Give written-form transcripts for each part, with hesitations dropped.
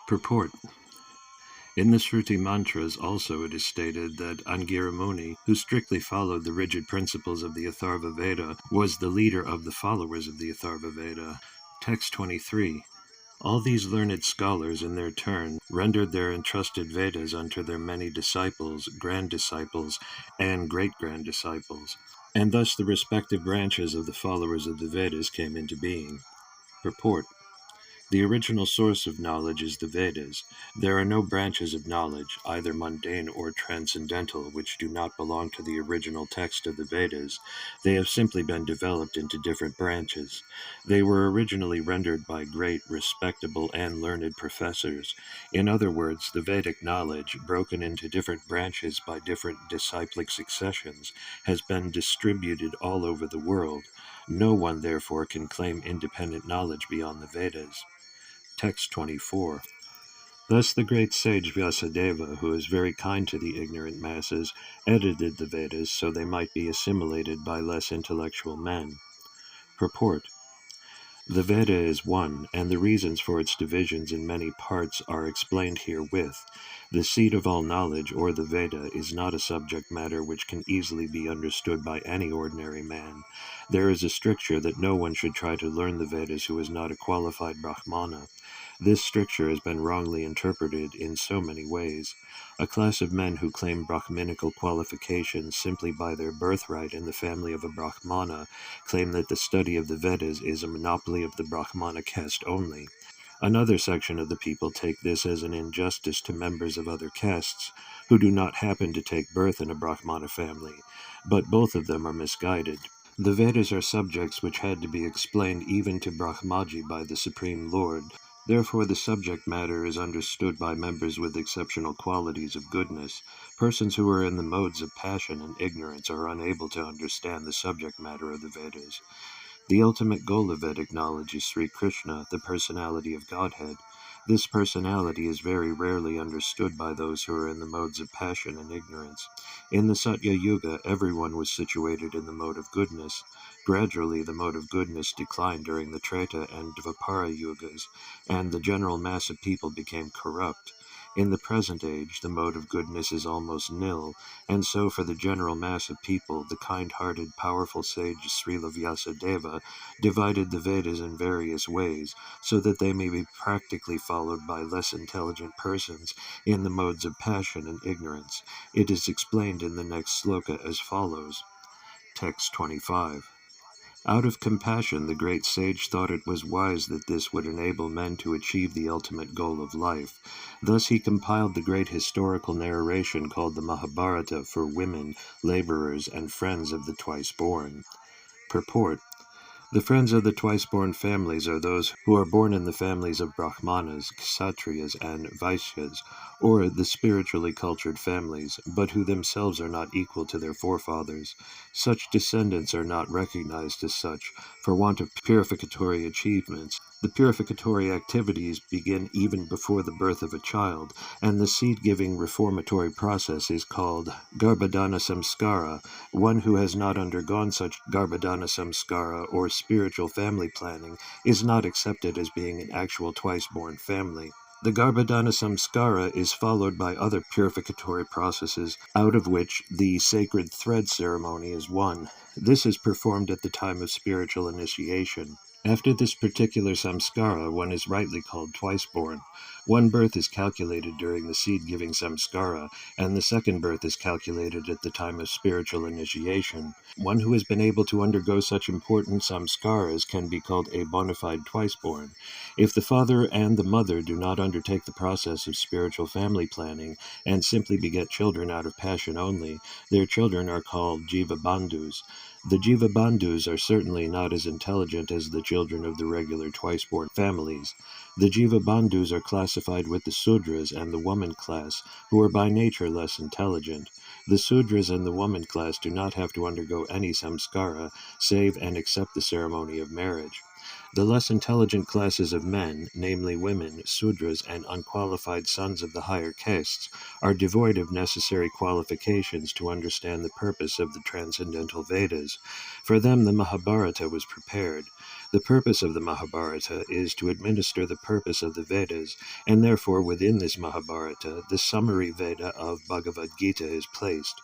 Purport. In the Shruti mantras also it is stated that Angira Muni, who strictly followed the rigid principles of the Atharva Veda, was the leader of the followers of the Atharva Veda. Text 23. All these learned scholars in their turn rendered their entrusted Vedas unto their many disciples, grand disciples, and great-grand disciples, and thus the respective branches of the followers of the Vedas came into being. Purport. The original source of knowledge is the Vedas. There are no branches of knowledge, either mundane or transcendental, which do not belong to the original text of the Vedas. They have simply been developed into different branches. They were originally rendered by great, respectable, and learned professors. In other words, the Vedic knowledge, broken into different branches by different disciplic successions, has been distributed all over the world. No one, therefore, can claim independent knowledge beyond the Vedas. Text 24. Thus the great sage Vyasadeva, who is very kind to the ignorant masses, edited the Vedas so they might be assimilated by less intellectual men. Purport. The Veda is one, and the reasons for its divisions in many parts are explained herewith. The seed of all knowledge, or the Veda, is not a subject matter which can easily be understood by any ordinary man. There is a stricture that no one should try to learn the Vedas who is not a qualified Brahmana. This stricture has been wrongly interpreted in so many ways. A class of men who claim Brahminical qualifications simply by their birthright in the family of a Brahmana claim that the study of the Vedas is a monopoly of the Brahmana caste only. Another section of the people take this as an injustice to members of other castes who do not happen to take birth in a Brahmana family, but both of them are misguided. The Vedas are subjects which had to be explained even to Brahmaji by the Supreme Lord. Therefore the subject matter is understood by members with exceptional qualities of goodness. Persons who are in the modes of passion and ignorance are unable to understand the subject matter of the Vedas. The ultimate goal of Vedic knowledge is Sri Krishna, the personality of Godhead. This personality is very rarely understood by those who are in the modes of passion and ignorance. In the Satya Yuga, everyone was situated in the mode of goodness. Gradually, the mode of goodness declined during the Treta and Dvapara Yugas, and the general mass of people became corrupt. In the present age, the mode of goodness is almost nil, and so for the general mass of people, the kind-hearted, powerful sage Srila Vyasadeva divided the Vedas in various ways, so that they may be practically followed by less intelligent persons in the modes of passion and ignorance. It is explained in the next sloka as follows. Text 25. Out of compassion, the great sage thought it was wise that this would enable men to achieve the ultimate goal of life. Thus he compiled the great historical narration called the Mahabharata for women, laborers, and friends of the twice-born. Purport. The friends of the twice-born families are those who are born in the families of Brahmanas, Kshatriyas, and Vaishyas, or the spiritually cultured families, but who themselves are not equal to their forefathers. Such descendants are not recognized as such, for want of purificatory achievements. The purificatory activities begin even before the birth of a child, and the seed-giving reformatory process is called Garbhadana Samskara. One who has not undergone such Garbhadana Samskara or spiritual family planning is not accepted as being an actual twice-born family. The Garbhadana Samskara is followed by other purificatory processes, out of which the sacred thread ceremony is one. This is performed at the time of spiritual initiation. After this particular samskara, one is rightly called twice-born. One birth is calculated during the seed-giving samskara, and the second birth is calculated at the time of spiritual initiation. One who has been able to undergo such important samskaras can be called a bona fide twice-born. If the father and the mother do not undertake the process of spiritual family planning and simply beget children out of passion only, their children are called jiva bandhus. The jiva bandhus are certainly not as intelligent as the children of the regular twice-born families. The jiva bandhus are classified with the Sudras and the woman class, who are by nature less intelligent. The Sudras and the woman class do not have to undergo any samskara, save and accept the ceremony of marriage. The less intelligent classes of men, namely women, Sudras, and unqualified sons of the higher castes, are devoid of necessary qualifications to understand the purpose of the transcendental Vedas. For them the Mahabharata was prepared. The purpose of the Mahabharata is to administer the purpose of the Vedas, and therefore within this Mahabharata, the summary Veda of Bhagavad Gita is placed.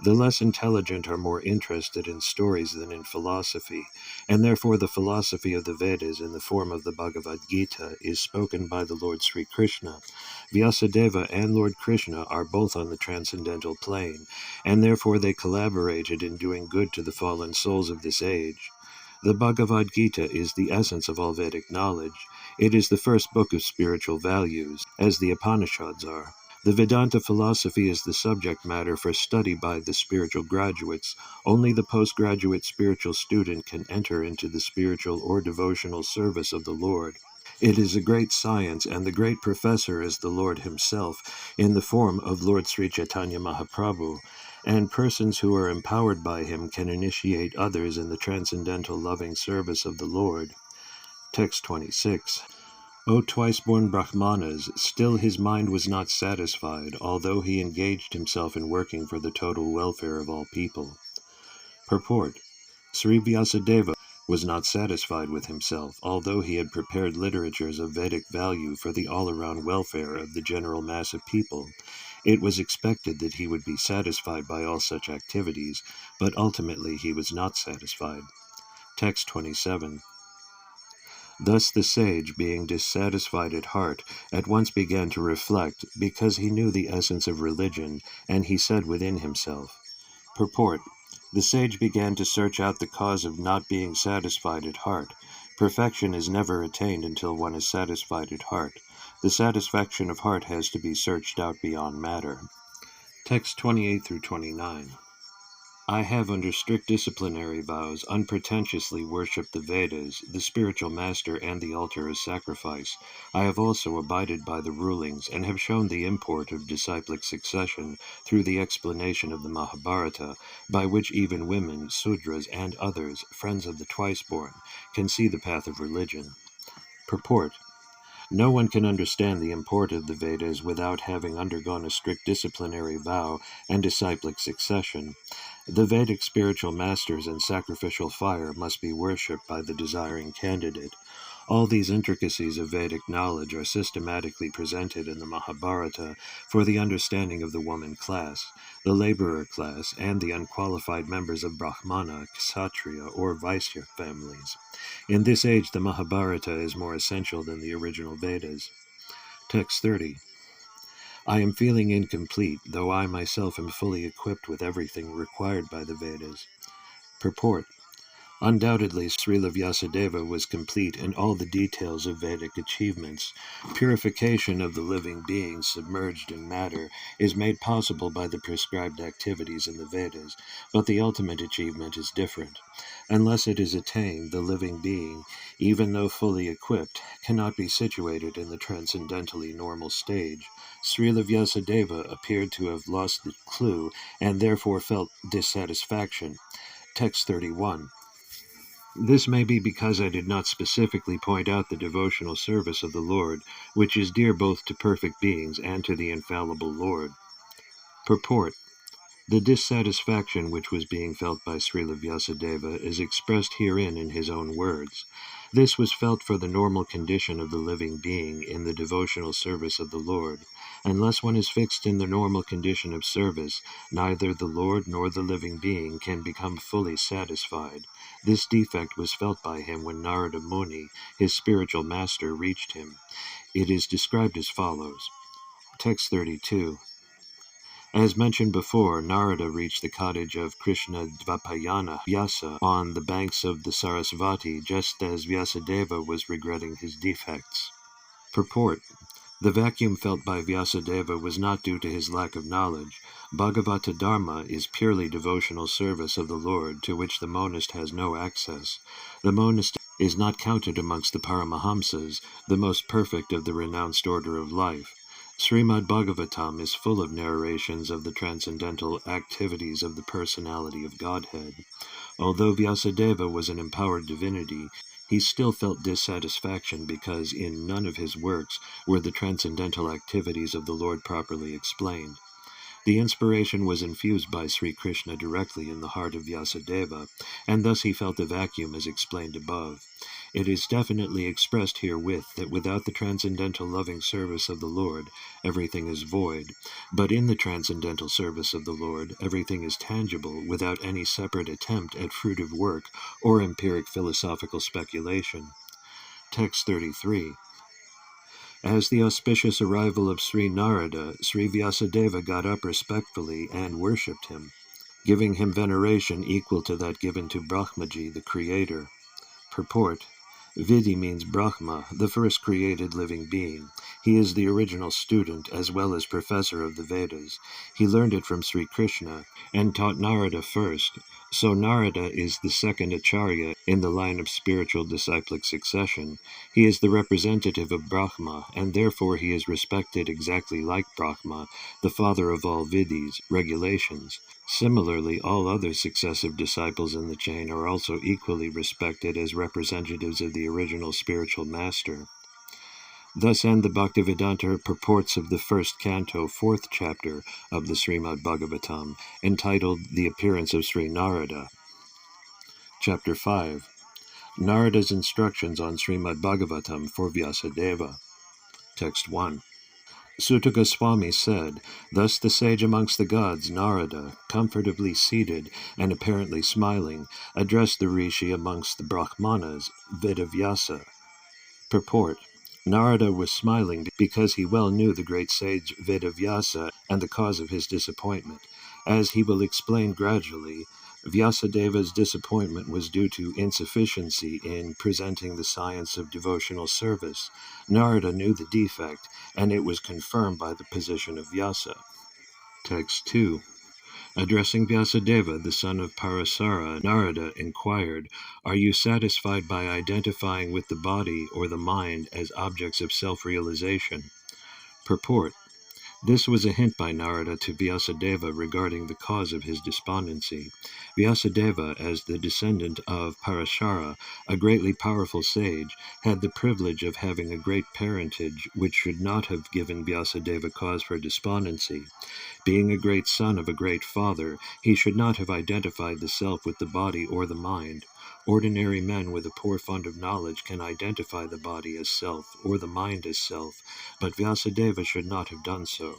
The less intelligent are more interested in stories than in philosophy, and therefore the philosophy of the Vedas in the form of the Bhagavad Gita is spoken by the Lord Sri Krishna. Vyasadeva and Lord Krishna are both on the transcendental plane, and therefore they collaborated in doing good to the fallen souls of this age. The Bhagavad Gita is the essence of all Vedic knowledge. It is the first book of spiritual values, as the Upanishads are. The Vedanta philosophy is the subject matter for study by the spiritual graduates. Only the postgraduate spiritual student can enter into the spiritual or devotional service of the Lord. It is a great science, and the great professor is the Lord himself, in the form of Lord Sri Chaitanya Mahaprabhu, and persons who are empowered by him can initiate others in the transcendental loving service of the Lord. Text 26. O twice-born Brahmanas, still his mind was not satisfied, although he engaged himself in working for the total welfare of all people. Purport. Sri Vyasadeva was not satisfied with himself, although he had prepared literatures of Vedic value for the all-around welfare of the general mass of people. It was expected that he would be satisfied by all such activities, but ultimately he was not satisfied. Text 27. Thus the sage, being dissatisfied at heart, at once began to reflect, because he knew the essence of religion, and he said within himself. Purport. The sage began to search out the cause of not being satisfied at heart. Perfection is never attained until one is satisfied at heart. The satisfaction of heart has to be searched out beyond matter. Text 28 through 29. I have, under strict disciplinary vows, unpretentiously worshipped the Vedas, the spiritual master, and the altar as sacrifice. I have also abided by the rulings, and have shown the import of disciplic succession through the explanation of the Mahabharata, by which even women, Sudras, and others, friends of the twice-born, can see the path of religion. Purport. No one can understand the import of the Vedas without having undergone a strict disciplinary vow and disciplic succession. The Vedic spiritual masters and sacrificial fire must be worshipped by the desiring candidate. All these intricacies of Vedic knowledge are systematically presented in the Mahabharata for the understanding of the woman class, the laborer class, and the unqualified members of Brahmana, Kshatriya, or Vaishya families. In this age, the Mahabharata is more essential than the original Vedas. Text 30. I am feeling incomplete, though I myself am fully equipped with everything required by the Vedas. Purport. Undoubtedly, Srila Vyasadeva was complete in all the details of Vedic achievements. Purification of the living being submerged in matter is made possible by the prescribed activities in the Vedas, but the ultimate achievement is different. Unless it is attained, the living being, even though fully equipped, cannot be situated in the transcendentally normal stage. Srila Vyasadeva appeared to have lost the clue and therefore felt dissatisfaction. Text 31. This may be because I did not specifically point out the devotional service of the Lord, which is dear both to perfect beings and to the infallible Lord. Purport. The dissatisfaction which was being felt by Srila Vyasadeva is expressed herein in his own words. This was felt for the normal condition of the living being in the devotional service of the Lord. Unless one is fixed in the normal condition of service, neither the Lord nor the living being can become fully satisfied. This defect was felt by him when Narada Muni, his spiritual master, reached him. It is described as follows. Text 32. As mentioned before, Narada reached the cottage of Krishna Dvapayana Vyasa on the banks of the Sarasvati just as Vyasadeva was regretting his defects. Purport. The vacuum felt by Vyasadeva was not due to his lack of knowledge. Bhagavata Dharma is purely devotional service of the Lord, to which the monist has no access. The monist is not counted amongst the Paramahamsas, the most perfect of the renounced order of life. Srimad Bhagavatam is full of narrations of the transcendental activities of the personality of Godhead. Although Vyasadeva was an empowered divinity, he still felt dissatisfaction because in none of his works were the transcendental activities of the Lord properly explained. The inspiration was infused by Sri Krishna directly in the heart of Vyasadeva, and thus he felt the vacuum as explained above. It is definitely expressed herewith that without the transcendental loving service of the Lord, everything is void, but in the transcendental service of the Lord, everything is tangible without any separate attempt at fruitive work or empiric philosophical speculation. Text 33. As the auspicious arrival of Sri Narada, Sri Vyasadeva got up respectfully and worshipped him, giving him veneration equal to that given to Brahmaji, the creator. Purport. Vidhi means Brahma, the first created living being. He is the original student as well as professor of the Vedas. He learned it from Sri Krishna and taught Narada first. So Narada is the second Acharya in the line of spiritual disciplic succession. He is the representative of Brahma, and therefore he is respected exactly like Brahma, the father of all Vidhis, regulations. Similarly, all other successive disciples in the chain are also equally respected as representatives of the original spiritual master. Thus end the Bhaktivedanta purports of the first canto, fourth chapter of the Srimad Bhagavatam, entitled The Appearance of Sri Narada. Chapter 5. Narada's Instructions on Srimad Bhagavatam for Vyasadeva. Text 1. Sutta Goswami said, "Thus the sage amongst the gods, Narada, comfortably seated and apparently smiling, addressed the rishi amongst the Brahmanas, Vedavyasa." Purport. Narada was smiling because he well knew the great sage Vedavyasa and the cause of his disappointment. As he will explain gradually, Vyasadeva's disappointment was due to insufficiency in presenting the science of devotional service. Narada knew the defect, and it was confirmed by the position of Vyasa. Text 2. Addressing Vyasadeva, the son of Parasara, Narada inquired, "Are you satisfied by identifying with the body or the mind as objects of self-realization?" Purport. This was a hint by Narada to Vyasadeva regarding the cause of his despondency. Vyasadeva, as the descendant of Parashara, a greatly powerful sage, had the privilege of having a great parentage which should not have given Vyasadeva cause for despondency. Being a great son of a great father, he should not have identified the self with the body or the mind. Ordinary men with a poor fund of knowledge can identify the body as self or the mind as self, but Vyasadeva should not have done so.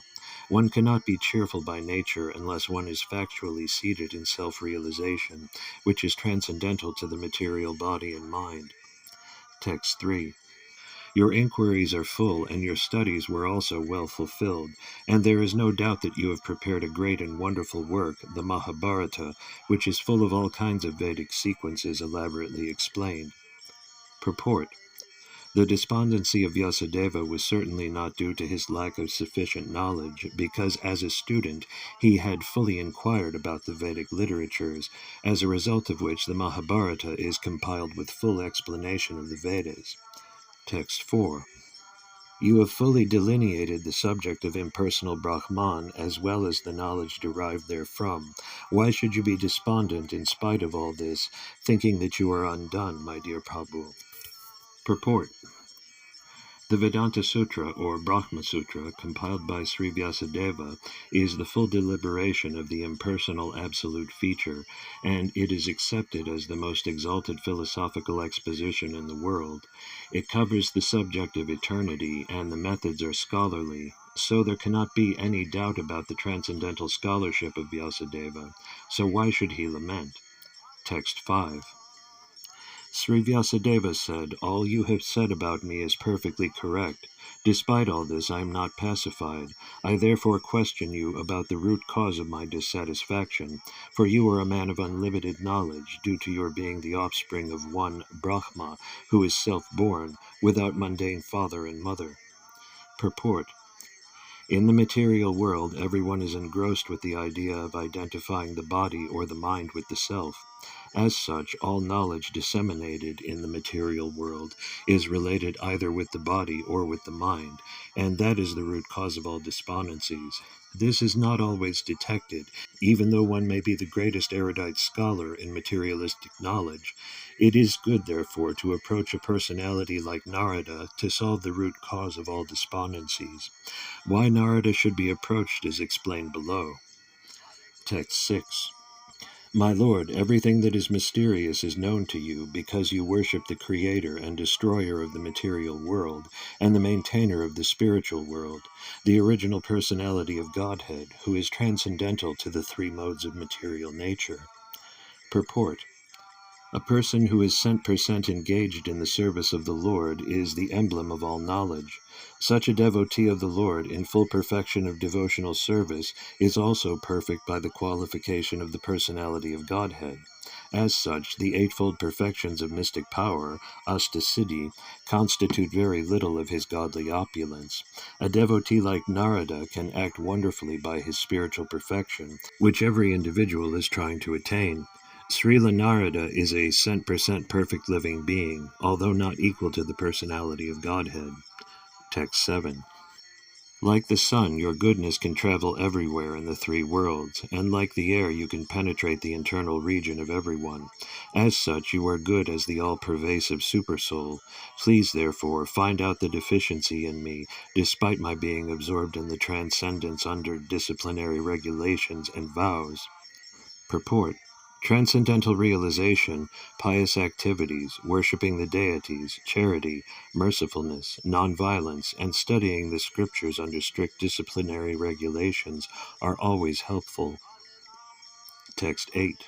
One cannot be cheerful by nature unless one is factually seated in self-realization, which is transcendental to the material body and mind. Text 3. Your inquiries are full, and your studies were also well fulfilled, and there is no doubt that you have prepared a great and wonderful work, the Mahabharata, which is full of all kinds of Vedic sequences elaborately explained. Purport. The despondency of Vyasadeva was certainly not due to his lack of sufficient knowledge, because as a student he had fully inquired about the Vedic literatures, as a result of which the Mahabharata is compiled with full explanation of the Vedas. Text 4. You have fully delineated the subject of impersonal Brahman as well as the knowledge derived therefrom. Why should you be despondent in spite of all this, thinking that you are undone, my dear Prabhu? Purport. The Vedanta Sutra, or Brahma Sutra, compiled by Sri Vyasadeva, is the full deliberation of the impersonal absolute feature, and it is accepted as the most exalted philosophical exposition in the world. It covers the subject of eternity, and the methods are scholarly, so there cannot be any doubt about the transcendental scholarship of Vyasadeva. So why should he lament? Text 5. Sri Vyasadeva said, "All you have said about me is perfectly correct. Despite all this, I am not pacified. I therefore question you about the root cause of my dissatisfaction, for you are a man of unlimited knowledge, due to your being the offspring of one Brahma, who is self-born, without mundane father and mother." Purport. In the material world, everyone is engrossed with the idea of identifying the body or the mind with the self. As such, all knowledge disseminated in the material world is related either with the body or with the mind, and that is the root cause of all despondencies. This is not always detected, even though one may be the greatest erudite scholar in materialistic knowledge. It is good, therefore, to approach a personality like Narada to solve the root cause of all despondencies. Why Narada should be approached is explained below. Text 6. My Lord, everything that is mysterious is known to you because you worship the Creator and Destroyer of the material world and the Maintainer of the spiritual world, the original personality of Godhead, who is transcendental to the three modes of material nature. Purport. A person who is cent per cent engaged in the service of the Lord is the emblem of all knowledge. Such a devotee of the Lord in full perfection of devotional service is also perfect by the qualification of the personality of Godhead. As such, the eightfold perfections of mystic power, Astasiddhi, constitute very little of his godly opulence. A devotee like Narada can act wonderfully by his spiritual perfection, which every individual is trying to attain. Srila Narada is a cent per cent perfect living being, although not equal to the personality of Godhead. Text 7. Like the sun, your goodness can travel everywhere in the three worlds, and like the air, you can penetrate the internal region of everyone. As such, you are good as the all-pervasive Supersoul. Please, therefore, find out the deficiency in me, despite my being absorbed in the transcendence under disciplinary regulations and vows. Purport. Transcendental realization, pious activities, worshipping the deities, charity, mercifulness, nonviolence, and studying the scriptures under strict disciplinary regulations are always helpful. Text 8.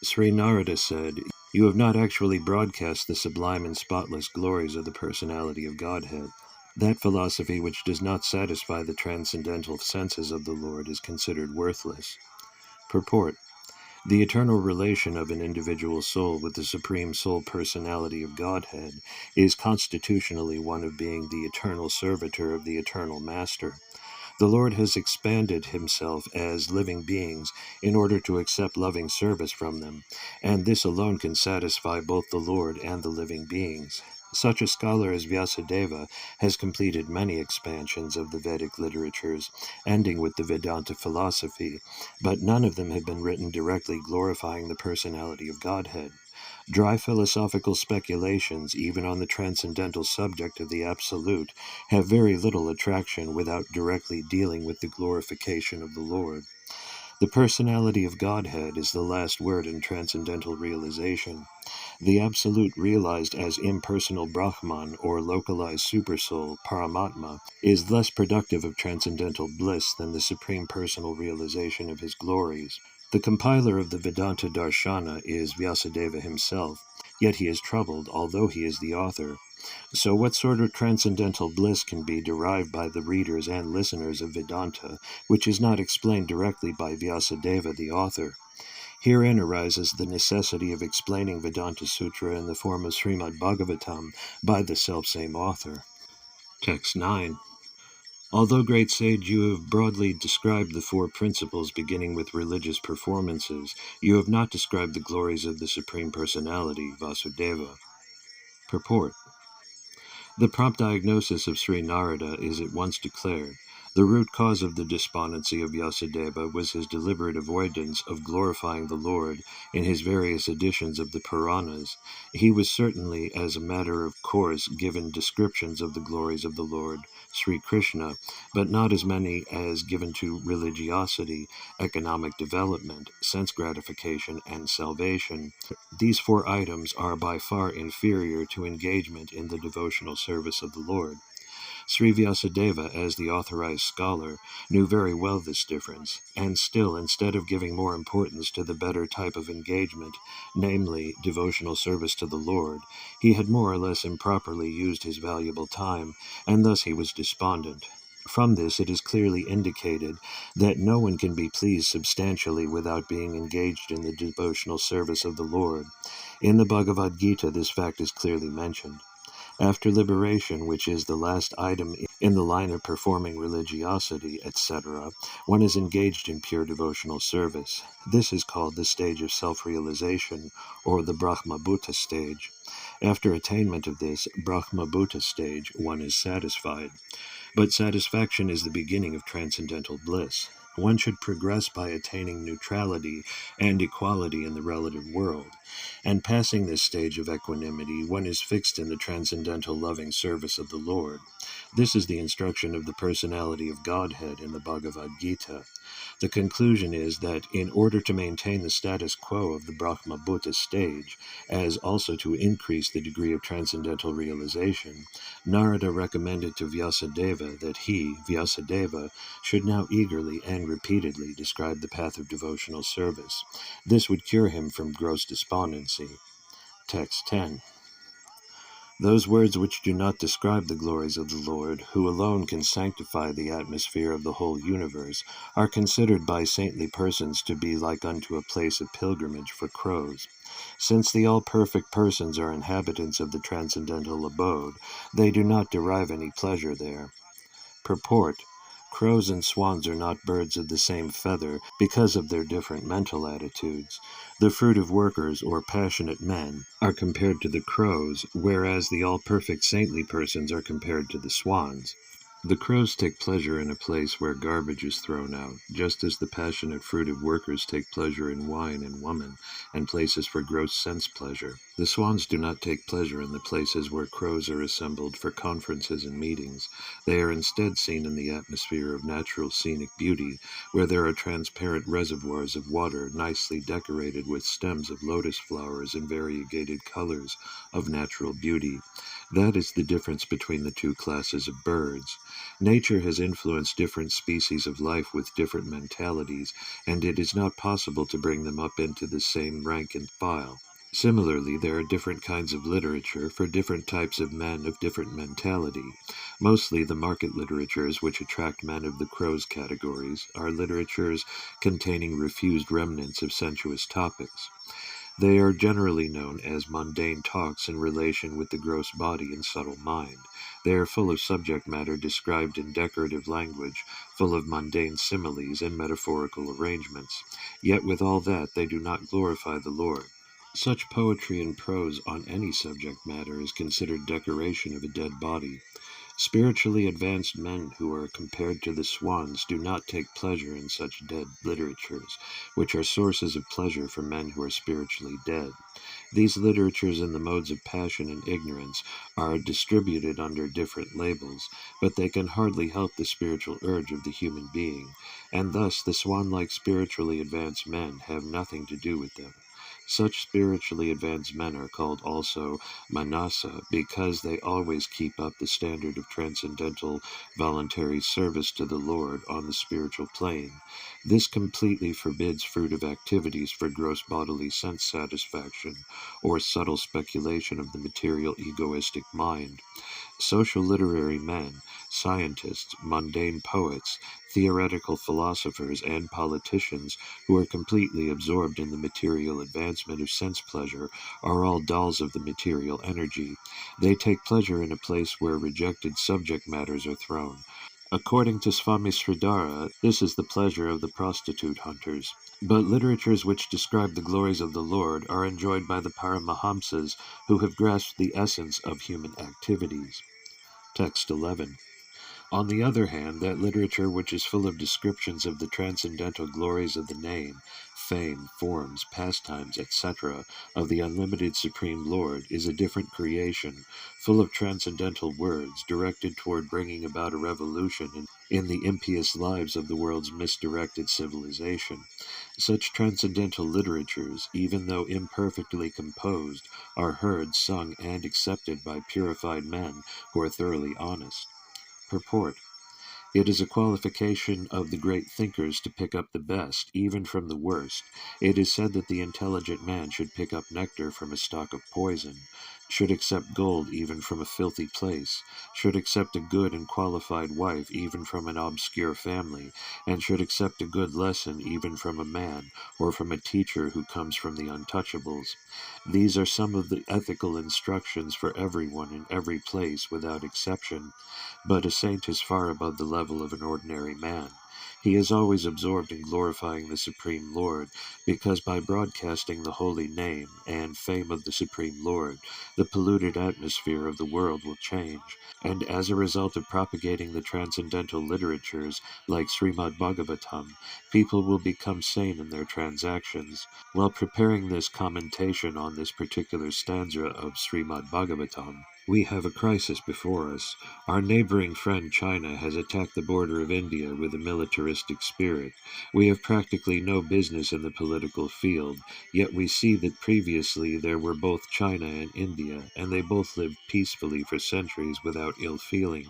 Sri Narada said, "You have not actually broadcast the sublime and spotless glories of the personality of Godhead. That philosophy which does not satisfy the transcendental senses of the Lord is considered worthless." Purport. The eternal relation of an individual soul with the Supreme Soul Personality of Godhead is constitutionally one of being the eternal servitor of the Eternal Master. The Lord has expanded himself as living beings in order to accept loving service from them, and this alone can satisfy both the Lord and the living beings. Such a scholar as Vyasadeva has completed many expansions of the Vedic literatures, ending with the Vedanta philosophy, but none of them have been written directly glorifying the personality of Godhead. Dry philosophical speculations, even on the transcendental subject of the Absolute, have very little attraction without directly dealing with the glorification of the Lord. The personality of Godhead is the last word in transcendental realization. The Absolute realized as impersonal Brahman or localized Supersoul, Paramatma, is less productive of transcendental bliss than the supreme personal realization of his glories. The compiler of the Vedanta Darshana is Vyasadeva himself, yet he is troubled, although he is the author. So what sort of transcendental bliss can be derived by the readers and listeners of Vedanta, which is not explained directly by Vyasadeva the author? Herein arises the necessity of explaining Vedanta Sutra in the form of Srimad Bhagavatam by the selfsame author. Text 9. Although, great sage, you have broadly described the four principles beginning with religious performances, you have not described the glories of the Supreme Personality, Vasudeva. Purport. The prompt diagnosis of Sri Narada is at once declared. The root cause of the despondency of Vyasadeva was his deliberate avoidance of glorifying the Lord in his various editions of the Puranas. He was certainly, as a matter of course, given descriptions of the glories of the Lord, Sri Krishna, but not as many as given to religiosity, economic development, sense gratification, and salvation. These four items are by far inferior to engagement in the devotional service of the Lord. Sri Vyasadeva, as the authorized scholar, knew very well this difference, and still, instead of giving more importance to the better type of engagement, namely, devotional service to the Lord, he had more or less improperly used his valuable time, and thus he was despondent. From this it is clearly indicated that no one can be pleased substantially without being engaged in the devotional service of the Lord. In the Bhagavad Gita, this fact is clearly mentioned. After liberation, which is the last item in the line of performing religiosity, etc., one is engaged in pure devotional service. This is called the stage of self-realization, or the Brahmabhuta stage. After attainment of this Brahmabhuta stage, one is satisfied. But satisfaction is the beginning of transcendental bliss. One should progress by attaining neutrality and equality in the relative world, and passing this stage of equanimity, one is fixed in the transcendental loving service of the Lord. This is the instruction of the personality of Godhead in the Bhagavad Gita. The conclusion is that in order to maintain the status quo of the Brahma Bhuta stage, as also to increase the degree of transcendental realization, Narada recommended to Vyasadeva that he, Vyasadeva, should now eagerly and repeatedly describe the path of devotional service. This would cure him from gross despondency. Text 10. Those words which do not describe the glories of the Lord, who alone can sanctify the atmosphere of the whole universe, are considered by saintly persons to be like unto a place of pilgrimage for crows. Since the all-perfect persons are inhabitants of the transcendental abode, they do not derive any pleasure there. Purport: crows and swans are not birds of the same feather because of their different mental attitudes. The fruitive workers, or passionate men, are compared to the crows, whereas the all-perfect saintly persons are compared to the swans. The crows take pleasure in a place where garbage is thrown out, just as the passionate fruitive workers take pleasure in wine and woman, and places for gross sense pleasure. The swans do not take pleasure in the places where crows are assembled for conferences and meetings. They are instead seen in the atmosphere of natural scenic beauty, where there are transparent reservoirs of water nicely decorated with stems of lotus flowers in variegated colors of natural beauty. That is the difference between the two classes of birds. Nature has influenced different species of life with different mentalities, and it is not possible to bring them up into the same rank and file. Similarly, there are different kinds of literature for different types of men of different mentality. Mostly the market literatures which attract men of the crows categories are literatures containing refused remnants of sensuous topics. They are generally known as mundane talks in relation with the gross body and subtle mind. They are full of subject matter described in decorative language, full of mundane similes and metaphorical arrangements. Yet with all that, they do not glorify the Lord. Such poetry and prose on any subject matter is considered decoration of a dead body. Spiritually advanced men who are compared to the swans do not take pleasure in such dead literatures, which are sources of pleasure for men who are spiritually dead. These literatures and the modes of passion and ignorance are distributed under different labels, but they can hardly help the spiritual urge of the human being, and thus the swan-like spiritually advanced men have nothing to do with them. Such spiritually advanced men are called also Manasa because they always keep up the standard of transcendental voluntary service to the Lord on the spiritual plane. This completely forbids fruitive activities for gross bodily sense satisfaction or subtle speculation of the material egoistic mind. Social literary men, scientists, mundane poets, theoretical philosophers, and politicians who are completely absorbed in the material advancement of sense pleasure are all dolls of the material energy. They take pleasure in a place where rejected subject matters are thrown. According to Swami Sridhara, this is the pleasure of the prostitute hunters. But literatures which describe the glories of the Lord are enjoyed by the Paramahamsas who have grasped the essence of human activities. Text 11. On the other hand, that literature which is full of descriptions of the transcendental glories of the name, fame, forms, pastimes, etc., of the unlimited Supreme Lord is a different creation, full of transcendental words, directed toward bringing about a revolution in the impious lives of the world's misdirected civilization. Such transcendental literatures, even though imperfectly composed, are heard, sung, and accepted by purified men who are thoroughly honest. Purport: it is a qualification of the great thinkers to pick up the best, even from the worst. It is said that the intelligent man should pick up nectar from a stalk of poison, should accept gold even from a filthy place, should accept a good and qualified wife even from an obscure family, and should accept a good lesson even from a man, or from a teacher who comes from the untouchables. These are some of the ethical instructions for everyone in every place without exception. But a saint is far above the level of an ordinary man. He is always absorbed in glorifying the Supreme Lord, because by broadcasting the holy name and fame of the Supreme Lord, the polluted atmosphere of the world will change, and as a result of propagating the transcendental literatures like Srimad Bhagavatam, people will become sane in their transactions. While preparing this commentation on this particular stanza of Srimad Bhagavatam, we have a crisis before us. Our neighboring friend China has attacked the border of India with a militaristic spirit. We have practically no business in the political field, yet we see that previously there were both China and India, and they both lived peacefully for centuries without ill feeling.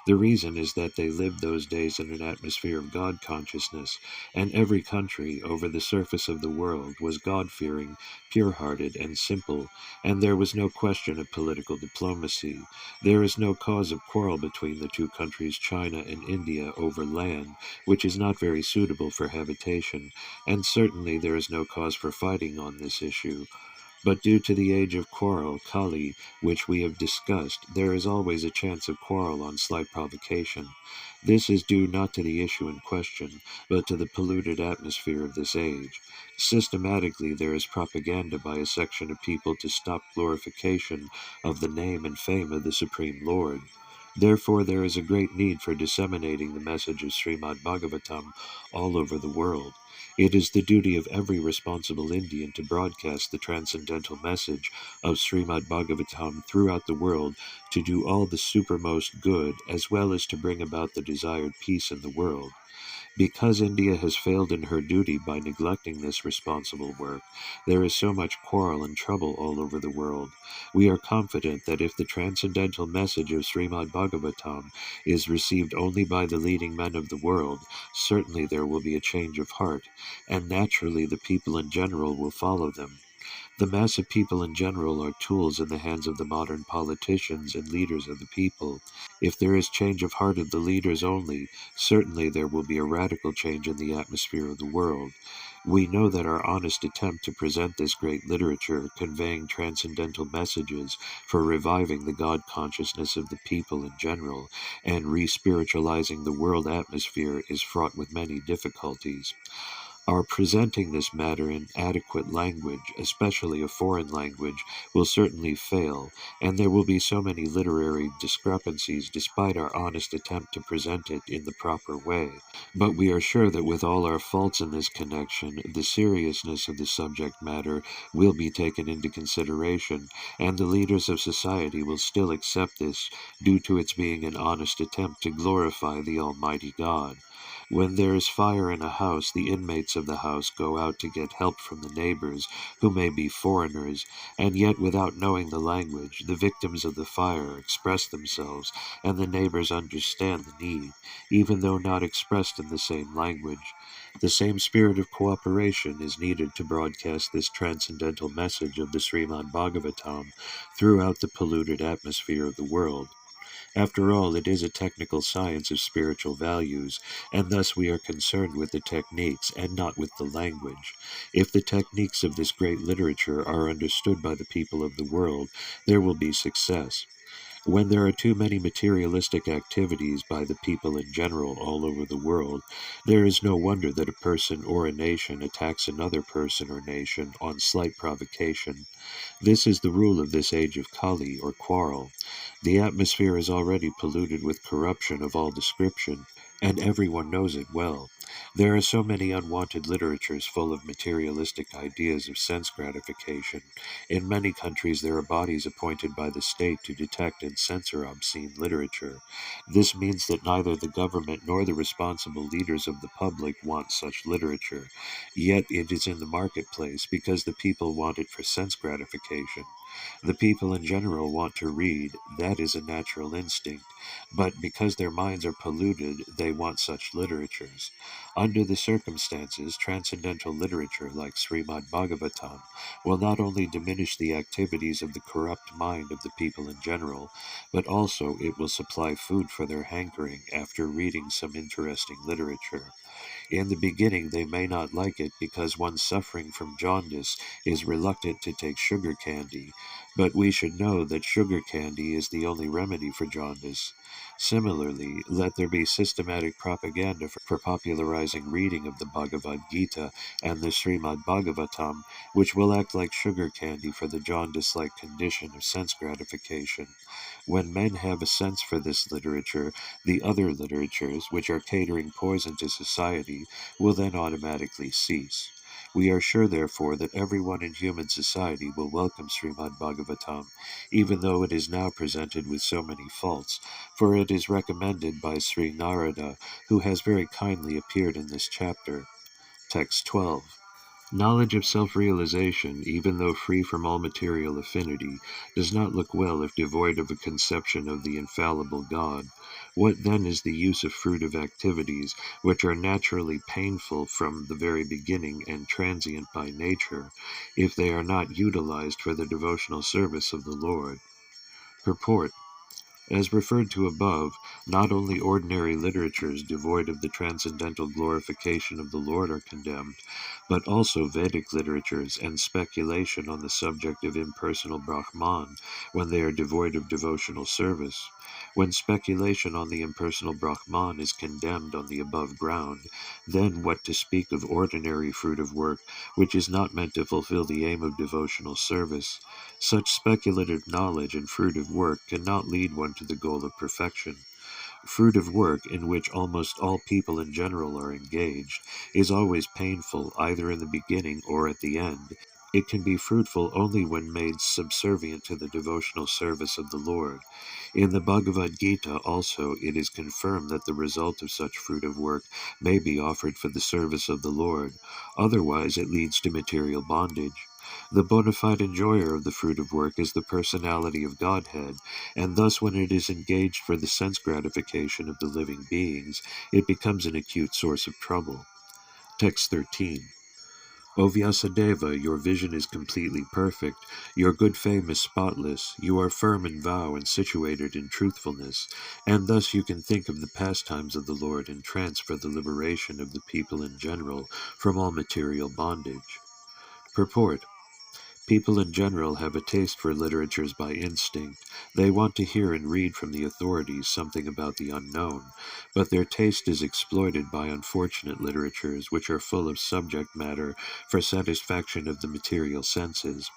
The reason is that they lived those days in an atmosphere of God consciousness, and every country over the surface of the world was God-fearing, pure-hearted, and simple, and there was no question of political diplomacy. There is no cause of quarrel between the two countries, China and India, over land, which is not very suitable for habitation, and certainly there is no cause for fighting on this issue. But due to the age of quarrel, Kali, which we have discussed, there is always a chance of quarrel on slight provocation. This is due not to the issue in question, but to the polluted atmosphere of this age. Systematically, there is propaganda by a section of people to stop glorification of the name and fame of the Supreme Lord. Therefore, there is a great need for disseminating the message of Srimad Bhagavatam all over the world. It is the duty of every responsible Indian to broadcast the transcendental message of Srimad Bhagavatam throughout the world, to do all the supermost good, as well as to bring about the desired peace in the world. Because India has failed in her duty by neglecting this responsible work, there is so much quarrel and trouble all over the world. We are confident that if the transcendental message of Srimad Bhagavatam is received only by the leading men of the world, certainly there will be a change of heart, and naturally the people in general will follow them. The mass of people in general are tools in the hands of the modern politicians and leaders of the people. If there is change of heart of the leaders only, certainly there will be a radical change in the atmosphere of the world. We know that our honest attempt to present this great literature, conveying transcendental messages for reviving the God consciousness of the people in general, and re-spiritualizing the world atmosphere is fraught with many difficulties. Our presenting this matter in adequate language, especially a foreign language, will certainly fail, and there will be so many literary discrepancies despite our honest attempt to present it in the proper way. But we are sure that with all our faults in this connection, the seriousness of the subject matter will be taken into consideration, and the leaders of society will still accept this due to its being an honest attempt to glorify the Almighty God. When there is fire in a house, the inmates of the house go out to get help from the neighbors, who may be foreigners, and yet without knowing the language, the victims of the fire express themselves, and the neighbors understand the need, even though not expressed in the same language. The same spirit of cooperation is needed to broadcast this transcendental message of the Srimad Bhagavatam throughout the polluted atmosphere of the world. After all, it is a technical science of spiritual values, and thus we are concerned with the techniques and not with the language. If the techniques of this great literature are understood by the people of the world, there will be success. When there are too many materialistic activities by the people in general all over the world, there is no wonder that a person or a nation attacks another person or nation on slight provocation. This is the rule of this age of Kali, or quarrel. The atmosphere is already polluted with corruption of all description, and everyone knows it well. There are so many unwanted literatures full of materialistic ideas of sense gratification. In many countries there are bodies appointed by the state to detect and censor obscene literature. This means that neither the government nor the responsible leaders of the public want such literature. Yet it is in the marketplace because the people want it for sense gratification. The people in general want to read, that is a natural instinct, but because their minds are polluted, they want such literatures. Under the circumstances, transcendental literature like Srimad Bhagavatam will not only diminish the activities of the corrupt mind of the people in general, but also it will supply food for their hankering after reading some interesting literature. In the beginning they may not like it because one suffering from jaundice is reluctant to take sugar candy, but we should know that sugar candy is the only remedy for jaundice. Similarly, let there be systematic propaganda for popularizing reading of the Bhagavad Gita and the Srimad Bhagavatam, which will act like sugar candy for the jaundice-like condition of sense gratification. When men have a sense for this literature, the other literatures, which are catering poison to society, will then automatically cease. We are sure, therefore, that everyone in human society will welcome Srimad Bhagavatam, even though it is now presented with so many faults, for it is recommended by Sri Narada, who has very kindly appeared in this chapter. Text 12. Knowledge of self-realization, even though free from all material affinity, does not look well if devoid of a conception of the infallible God. What then is the use of fruitive activities, which are naturally painful from the very beginning and transient by nature, if they are not utilized for the devotional service of the Lord? Purport. As referred to above, not only ordinary literatures devoid of the transcendental glorification of the Lord are condemned, but also Vedic literatures and speculation on the subject of impersonal Brahman when they are devoid of devotional service. When speculation on the impersonal Brahman is condemned on the above ground, then what to speak of ordinary fruitive work, which is not meant to fulfill the aim of devotional service? Such speculative knowledge and fruitive work cannot lead one to the goal of perfection. Fruitive work, in which almost all people in general are engaged, is always painful either in the beginning or at the end. It can be fruitful only when made subservient to the devotional service of the Lord. In the Bhagavad Gita also it is confirmed that the result of such fruitive work may be offered for the service of the Lord. Otherwise it leads to material bondage. The bona fide enjoyer of the fruitive work is the personality of Godhead, and thus when it is engaged for the sense gratification of the living beings, it becomes an acute source of trouble. Text 13. O Vyasadeva, your vision is completely perfect, your good fame is spotless, you are firm in vow and situated in truthfulness, and thus you can think of the pastimes of the Lord in trance for the liberation of the people in general from all material bondage. Purport. People in general have a taste for literatures by instinct. They want to hear and read from the authorities something about the unknown, but their taste is exploited by unfortunate literatures which are full of subject matter for satisfaction of the material senses.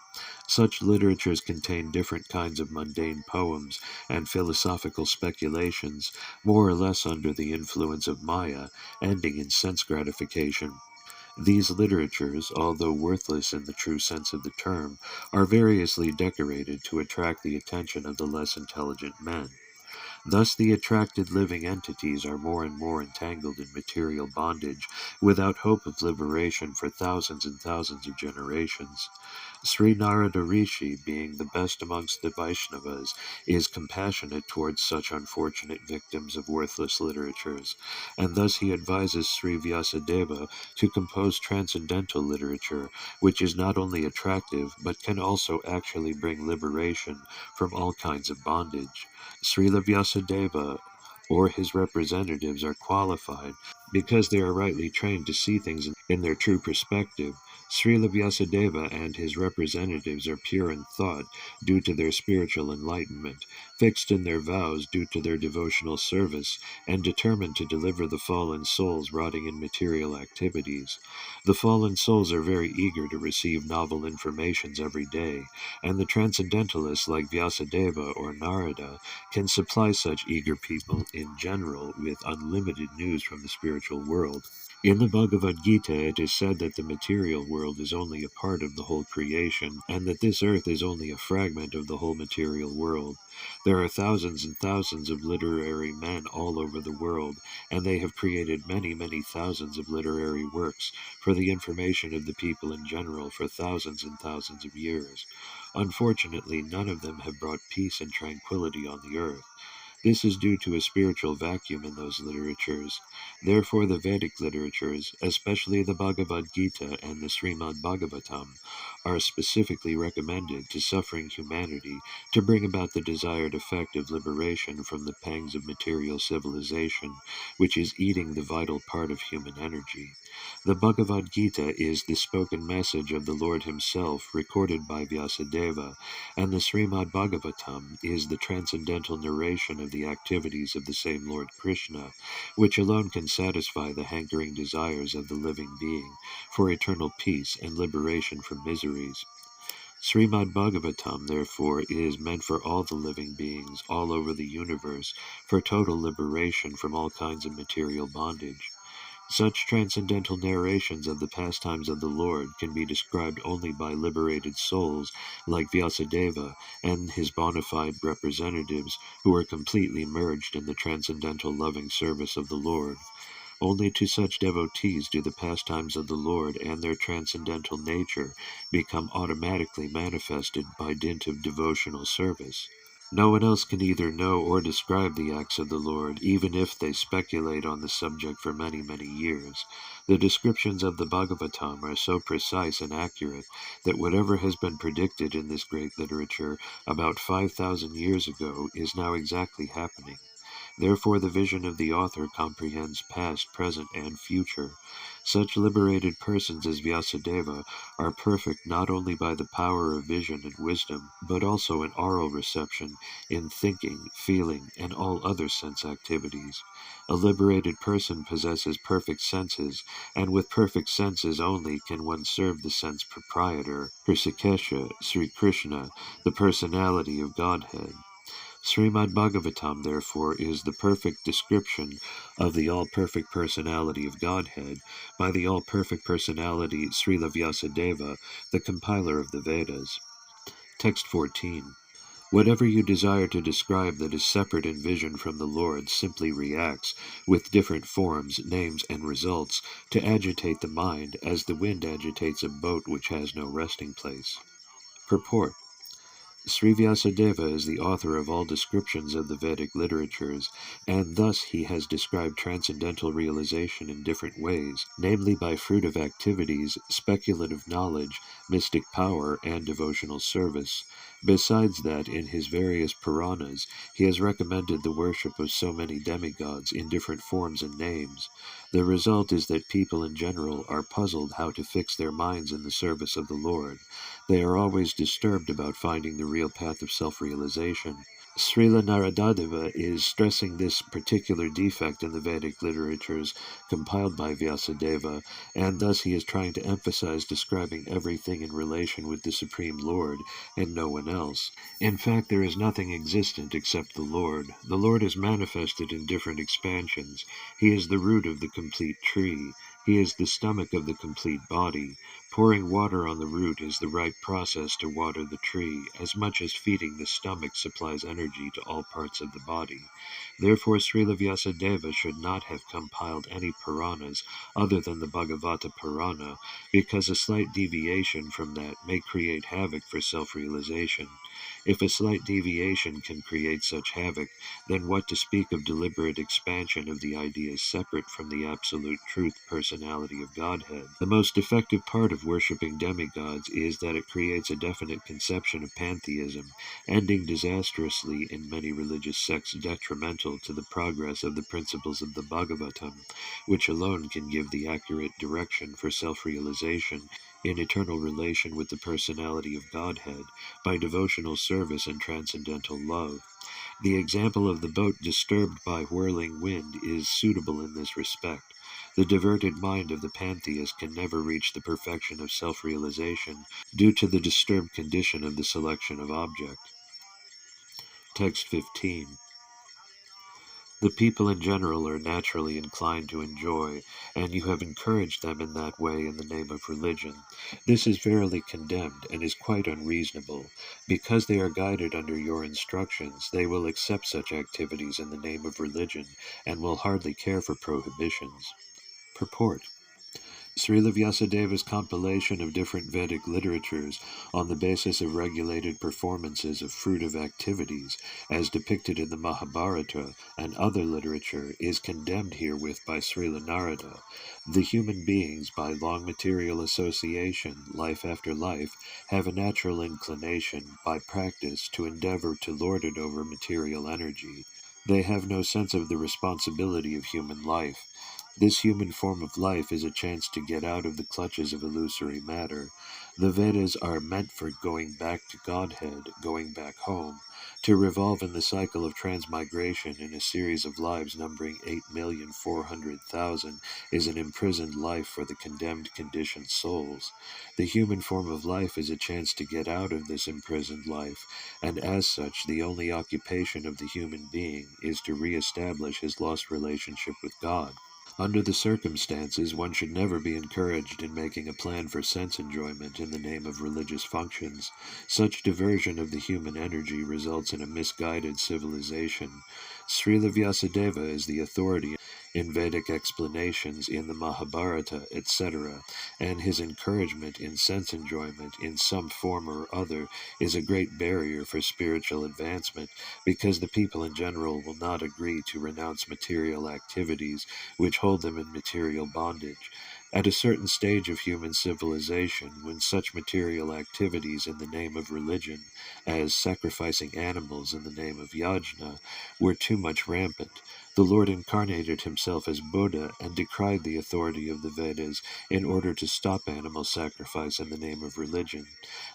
Such literatures contain different kinds of mundane poems and philosophical speculations, more or less under the influence of Maya, ending in sense gratification. These literatures, although worthless in the true sense of the term, are variously decorated to attract the attention of the less intelligent men. Thus the attracted living entities are more and more entangled in material bondage, without hope of liberation for thousands and thousands of generations. Sri Narada Rishi, being the best amongst the Vaishnavas, is compassionate towards such unfortunate victims of worthless literatures, and thus he advises Sri Vyasadeva to compose transcendental literature, which is not only attractive, but can also actually bring liberation from all kinds of bondage. Srila Vyasadeva or his representatives are qualified because they are rightly trained to see things in their true perspective. Srila Vyasadeva and his representatives are pure in thought due to their spiritual enlightenment, fixed in their vows due to their devotional service, and determined to deliver the fallen souls rotting in material activities. The fallen souls are very eager to receive novel informations every day, and the transcendentalists like Vyasadeva or Narada can supply such eager people in general with unlimited news from the spiritual world. In the Bhagavad Gita, it is said that the material world is only a part of the whole creation, and that this earth is only a fragment of the whole material world. There are thousands and thousands of literary men all over the world, and they have created many, many thousands of literary works for the information of the people in general for thousands and thousands of years. Unfortunately, none of them have brought peace and tranquility on the earth. This is due to a spiritual vacuum in those literatures. Therefore, the Vedic literatures, especially the Bhagavad Gita and the Srimad Bhagavatam, are specifically recommended to suffering humanity to bring about the desired effect of liberation from the pangs of material civilization, which is eating the vital part of human energy. The Bhagavad Gita is the spoken message of the Lord Himself, recorded by Vyasadeva, and the Srimad Bhagavatam is the transcendental narration of the activities of the same Lord Krishna, which alone can satisfy the hankering desires of the living being for eternal peace and liberation from miseries. Srimad Bhagavatam, therefore, is meant for all the living beings all over the universe for total liberation from all kinds of material bondage. Such transcendental narrations of the pastimes of the Lord can be described only by liberated souls like Vyasadeva and his bona fide representatives who are completely merged in the transcendental loving service of the Lord. Only to such devotees do the pastimes of the Lord and their transcendental nature become automatically manifested by dint of devotional service. No one else can either know or describe the acts of the Lord, even if they speculate on the subject for many, many years. The descriptions of the Bhagavatam are so precise and accurate that whatever has been predicted in this great literature about 5,000 years ago is now exactly happening. Therefore the vision of the author comprehends past, present, and future. Such liberated persons as Vyasadeva are perfect not only by the power of vision and wisdom, but also in oral reception, in thinking, feeling, and all other sense activities. A liberated person possesses perfect senses, and with perfect senses only can one serve the sense proprietor, Hrishikesha, Sri Krishna, the personality of Godhead. Srimad Bhagavatam, therefore, is the perfect description of the all-perfect personality of Godhead by the all-perfect personality Srila Vyasadeva, the compiler of the Vedas. Text 14. Whatever you desire to describe that is separate in vision from the Lord simply reacts, with different forms, names, and results, to agitate the mind as the wind agitates a boat which has no resting place. Purport. Sri Vyasadeva is the author of all descriptions of the Vedic literatures, and thus he has described transcendental realization in different ways, namely by fruitive activities, speculative knowledge, mystic power, and devotional service. Besides that, in his various Puranas, he has recommended the worship of so many demigods in different forms and names. The result is that people in general are puzzled how to fix their minds in the service of the Lord. They are always disturbed about finding the real path of self-realization. Srila Naradadeva is stressing this particular defect in the Vedic literatures compiled by Vyasadeva, and thus he is trying to emphasize describing everything in relation with the Supreme Lord and no one else. In fact, there is nothing existent except the Lord. The Lord is manifested in different expansions. He is the root of the complete tree. He is the stomach of the complete body. Pouring water on the root is the right process to water the tree, as much as feeding the stomach supplies energy to all parts of the body. Therefore, Srila Vyasadeva should not have compiled any Puranas other than the Bhagavata Purana, because a slight deviation from that may create havoc for self-realization. If a slight deviation can create such havoc, then what to speak of deliberate expansion of the ideas separate from the absolute truth personality of Godhead? The most effective part of worshipping demigods is that it creates a definite conception of pantheism, ending disastrously in many religious sects detrimental to the progress of the principles of the Bhagavatam, which alone can give the accurate direction for self-realization in eternal relation with the personality of Godhead by devotional service and transcendental love. The example of the boat disturbed by whirling wind is suitable in this respect. The diverted mind of the pantheist can never reach the perfection of self-realization due to the disturbed condition of the selection of object. Text 15. The people in general are naturally inclined to enjoy, and you have encouraged them in that way in the name of religion. This is verily condemned, and is quite unreasonable. Because they are guided under your instructions, they will accept such activities in the name of religion, and will hardly care for prohibitions. Purport. Srila Vyasadeva's compilation of different Vedic literatures on the basis of regulated performances of fruitive activities, as depicted in the Mahabharata and other literature, is condemned herewith by Srila Narada. The human beings, by long material association, life after life, have a natural inclination, by practice, to endeavor to lord it over material energy. They have no sense of the responsibility of human life. This human form of life is a chance to get out of the clutches of illusory matter. The Vedas are meant for going back to Godhead, going back home, to revolve in the cycle of transmigration in a series of lives numbering 8,400,000 is an imprisoned life for the condemned conditioned souls. The human form of life is a chance to get out of this imprisoned life, and as such the only occupation of the human being is to re-establish his lost relationship with God. Under the circumstances, one should never be encouraged in making a plan for sense enjoyment in the name of religious functions. Such diversion of the human energy results in a misguided civilization. Srila Vyasadeva is the authority in Vedic explanations in the Mahabharata, etc., and his encouragement in sense enjoyment in some form or other is a great barrier for spiritual advancement, because the people in general will not agree to renounce material activities which hold them in material bondage. At a certain stage of human civilization, when such material activities in the name of religion, as sacrificing animals in the name of yajna, were too much rampant, the Lord incarnated himself as Buddha and decried the authority of the Vedas in order to stop animal sacrifice in the name of religion.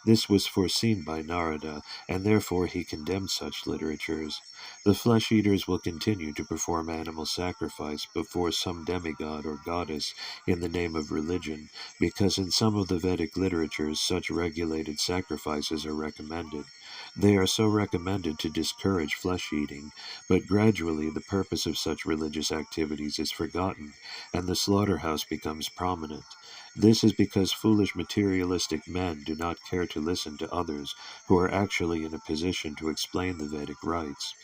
This was foreseen by Narada, and therefore he condemned such literatures. The flesh-eaters will continue to perform animal sacrifice before some demigod or goddess in the name of religion, because in some of the Vedic literatures such regulated sacrifices are recommended. They are so recommended to discourage flesh-eating, but gradually the purpose of such religious activities is forgotten, and the slaughterhouse becomes prominent. This is because foolish materialistic men do not care to listen to others who are actually in a position to explain the Vedic rites.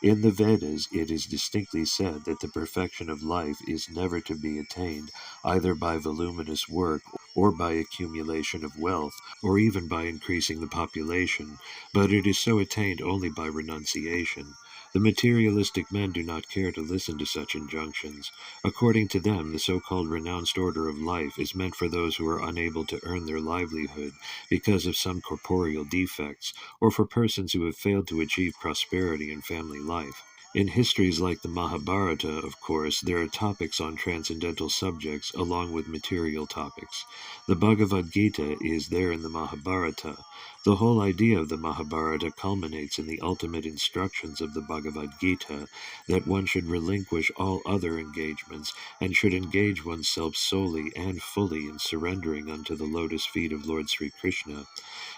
In the Vedas, it is distinctly said that the perfection of life is never to be attained either by voluminous work or by accumulation of wealth, or even by increasing the population, but it is so attained only by renunciation. The materialistic men do not care to listen to such injunctions. According to them, the so-called renounced order of life is meant for those who are unable to earn their livelihood because of some corporeal defects, or for persons who have failed to achieve prosperity in family life. In histories like the Mahabharata, of course, there are topics on transcendental subjects along with material topics. The Bhagavad Gita is there in the Mahabharata. The whole idea of the Mahabharata culminates in the ultimate instructions of the Bhagavad Gita, that one should relinquish all other engagements and should engage oneself solely and fully in surrendering unto the lotus feet of Lord Sri Krishna.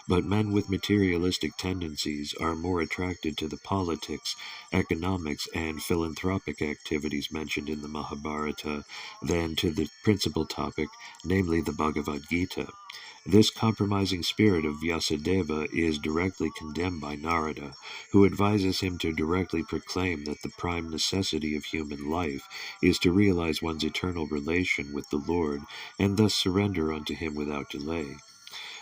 But men with materialistic tendencies are more attracted to the politics, economics, and philanthropic activities mentioned in the Mahabharata than to the principal topic, namely the Bhagavad Gita. This compromising spirit of Vyasadeva is directly condemned by Narada, who advises him to directly proclaim that the prime necessity of human life is to realize one's eternal relation with the Lord, and thus surrender unto him without delay.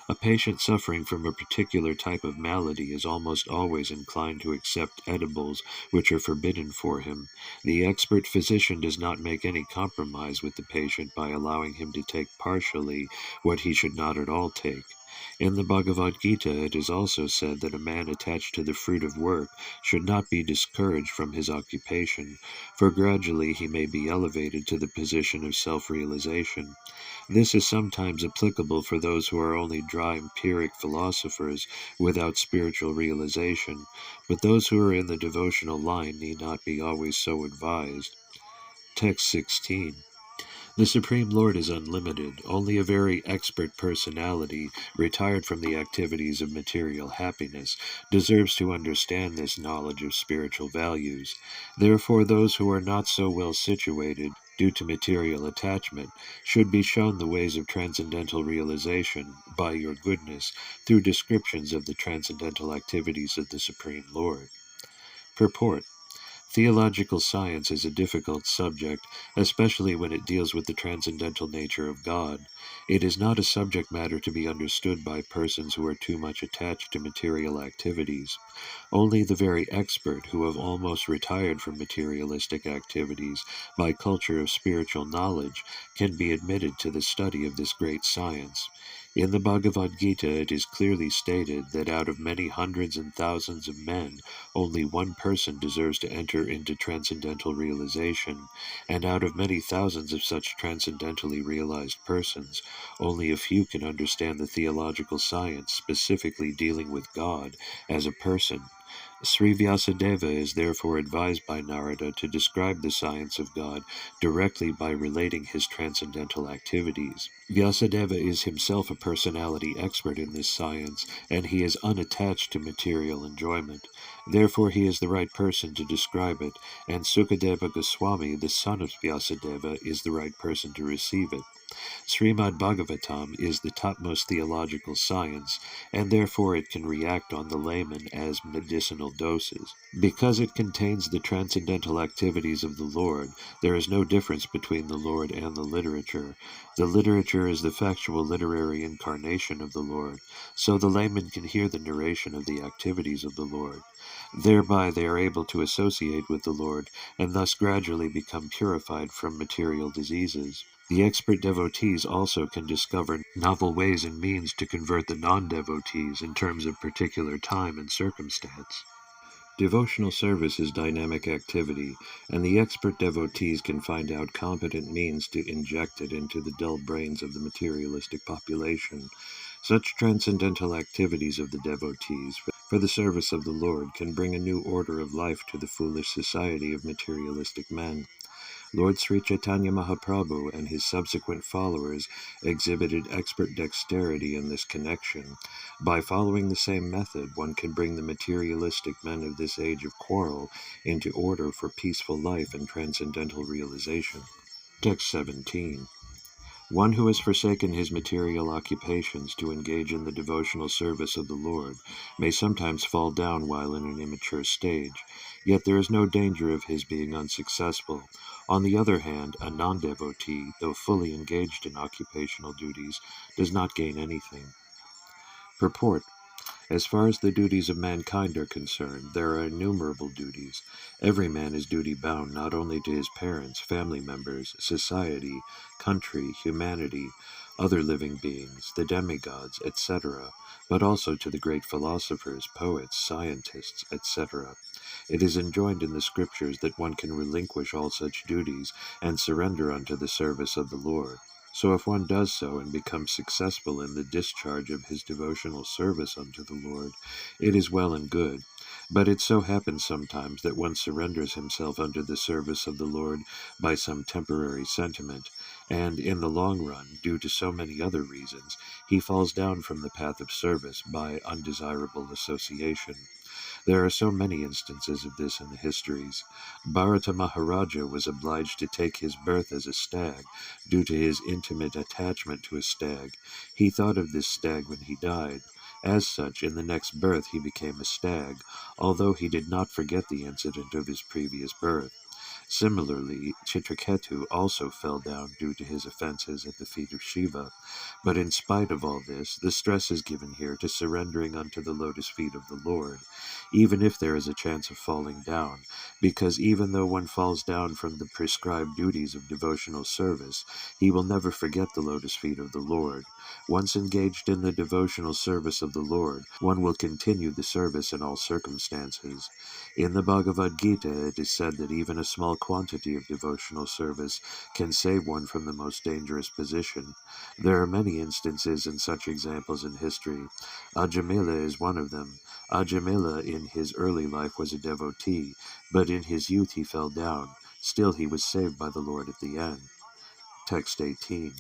A patient suffering from a particular type of malady is almost always inclined to accept edibles which are forbidden for him. The expert physician does not make any compromise with the patient by allowing him to take partially what he should not at all take. In the Bhagavad Gita, it is also said that a man attached to the fruit of work should not be discouraged from his occupation, for gradually he may be elevated to the position of self-realization. This is sometimes applicable for those who are only dry empiric philosophers without spiritual realization, but those who are in the devotional line need not be always so advised. Text 16. The Supreme Lord is unlimited. Only a very expert personality, retired from the activities of material happiness, deserves to understand this knowledge of spiritual values. Therefore, those who are not so well situated, due to material attachment, should be shown the ways of transcendental realization by your goodness through descriptions of the transcendental activities of the Supreme Lord. Purport. Theological science is a difficult subject, especially when it deals with the transcendental nature of God. It is not a subject matter to be understood by persons who are too much attached to material activities. Only the very expert who have almost retired from materialistic activities by culture of spiritual knowledge can be admitted to the study of this great science. In the Bhagavad Gita, it is clearly stated that out of many hundreds and thousands of men, only one person deserves to enter into transcendental realization, and out of many thousands of such transcendentally realized persons, only a few can understand the theological science specifically dealing with God as a person. Sri Vyasadeva is therefore advised by Narada to describe the science of God directly by relating his transcendental activities. Vyasadeva is himself a personality expert in this science, and he is unattached to material enjoyment. Therefore he is the right person to describe it, and Sukadeva Goswami, the son of Vyasadeva, is the right person to receive it. Srimad Bhagavatam is the topmost theological science, and therefore it can react on the layman as medicinal doses. Because it contains the transcendental activities of the Lord, there is no difference between the Lord and the literature. The literature is the factual literary incarnation of the Lord, so the layman can hear the narration of the activities of the Lord. Thereby they are able to associate with the Lord, and thus gradually become purified from material diseases. The expert devotees also can discover novel ways and means to convert the non-devotees in terms of particular time and circumstance. Devotional service is dynamic activity, and the expert devotees can find out competent means to inject it into the dull brains of the materialistic population. Such transcendental activities of the devotees for the service of the Lord can bring a new order of life to the foolish society of materialistic men. Lord Sri Chaitanya Mahaprabhu and his subsequent followers exhibited expert dexterity in this connection. By following the same method, one can bring the materialistic men of this age of quarrel into order for peaceful life and transcendental realization. Text 17. One who has forsaken his material occupations to engage in the devotional service of the Lord may sometimes fall down while in an immature stage, yet there is no danger of his being unsuccessful. On the other hand, a non-devotee, though fully engaged in occupational duties, does not gain anything. Purport. As far as the duties of mankind are concerned, there are innumerable duties. Every man is duty-bound not only to his parents, family members, society, country, humanity, other living beings, the demigods, etc., but also to the great philosophers, poets, scientists, etc. It is enjoined in the scriptures that one can relinquish all such duties and surrender unto the service of the Lord. So if one does so and becomes successful in the discharge of his devotional service unto the Lord, it is well and good. But it so happens sometimes that one surrenders himself unto the service of the Lord by some temporary sentiment, and in the long run, due to so many other reasons, he falls down from the path of service by undesirable association. There are so many instances of this in the histories. Bharata Maharaja was obliged to take his birth as a stag, due to his intimate attachment to a stag. He thought of this stag when he died. As such, in the next birth he became a stag, although he did not forget the incident of his previous birth. Similarly, Chitraketu also fell down due to his offenses at the feet of Shiva. But in spite of all this, the stress is given here to surrendering unto the lotus feet of the Lord, even if there is a chance of falling down, because even though one falls down from the prescribed duties of devotional service, he will never forget the lotus feet of the Lord. Once engaged in the devotional service of the Lord, one will continue the service in all circumstances. In the Bhagavad Gita, it is said that even a small quantity of devotional service can save one from the most dangerous position. There are many instances and such examples in history. Ajamila is one of them. Ajamila in his early life was a devotee, but in his youth he fell down. Still he was saved by the Lord at the end. Text 18.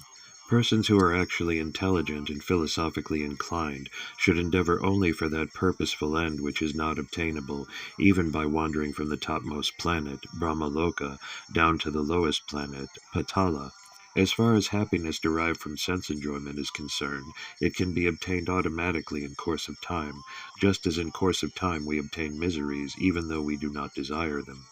Persons who are actually intelligent and philosophically inclined should endeavor only for that purposeful end which is not obtainable, even by wandering from the topmost planet, Brahmaloka, down to the lowest planet, Patala. As far as happiness derived from sense enjoyment is concerned, it can be obtained automatically in course of time, just as in course of time we obtain miseries even though we do not desire them.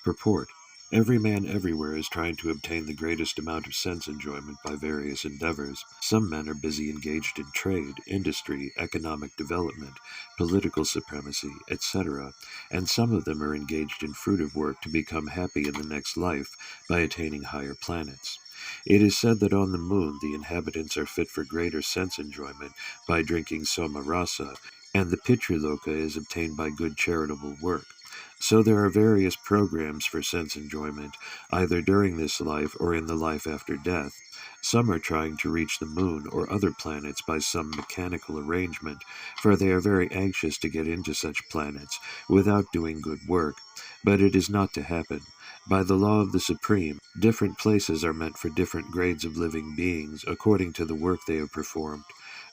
Purport. Every man everywhere is trying to obtain the greatest amount of sense enjoyment by various endeavors. Some men are busy engaged in trade, industry, economic development, political supremacy, etc., and some of them are engaged in fruitive work to become happy in the next life by attaining higher planets. It is said that on the moon the inhabitants are fit for greater sense enjoyment by drinking soma rasa, and the Pitriloka is obtained by good charitable work. So there are various programs for sense enjoyment, either during this life or in the life after death. Some are trying to reach the moon or other planets by some mechanical arrangement, for they are very anxious to get into such planets without doing good work, but it is not to happen. By the law of the Supreme, different places are meant for different grades of living beings according to the work they have performed.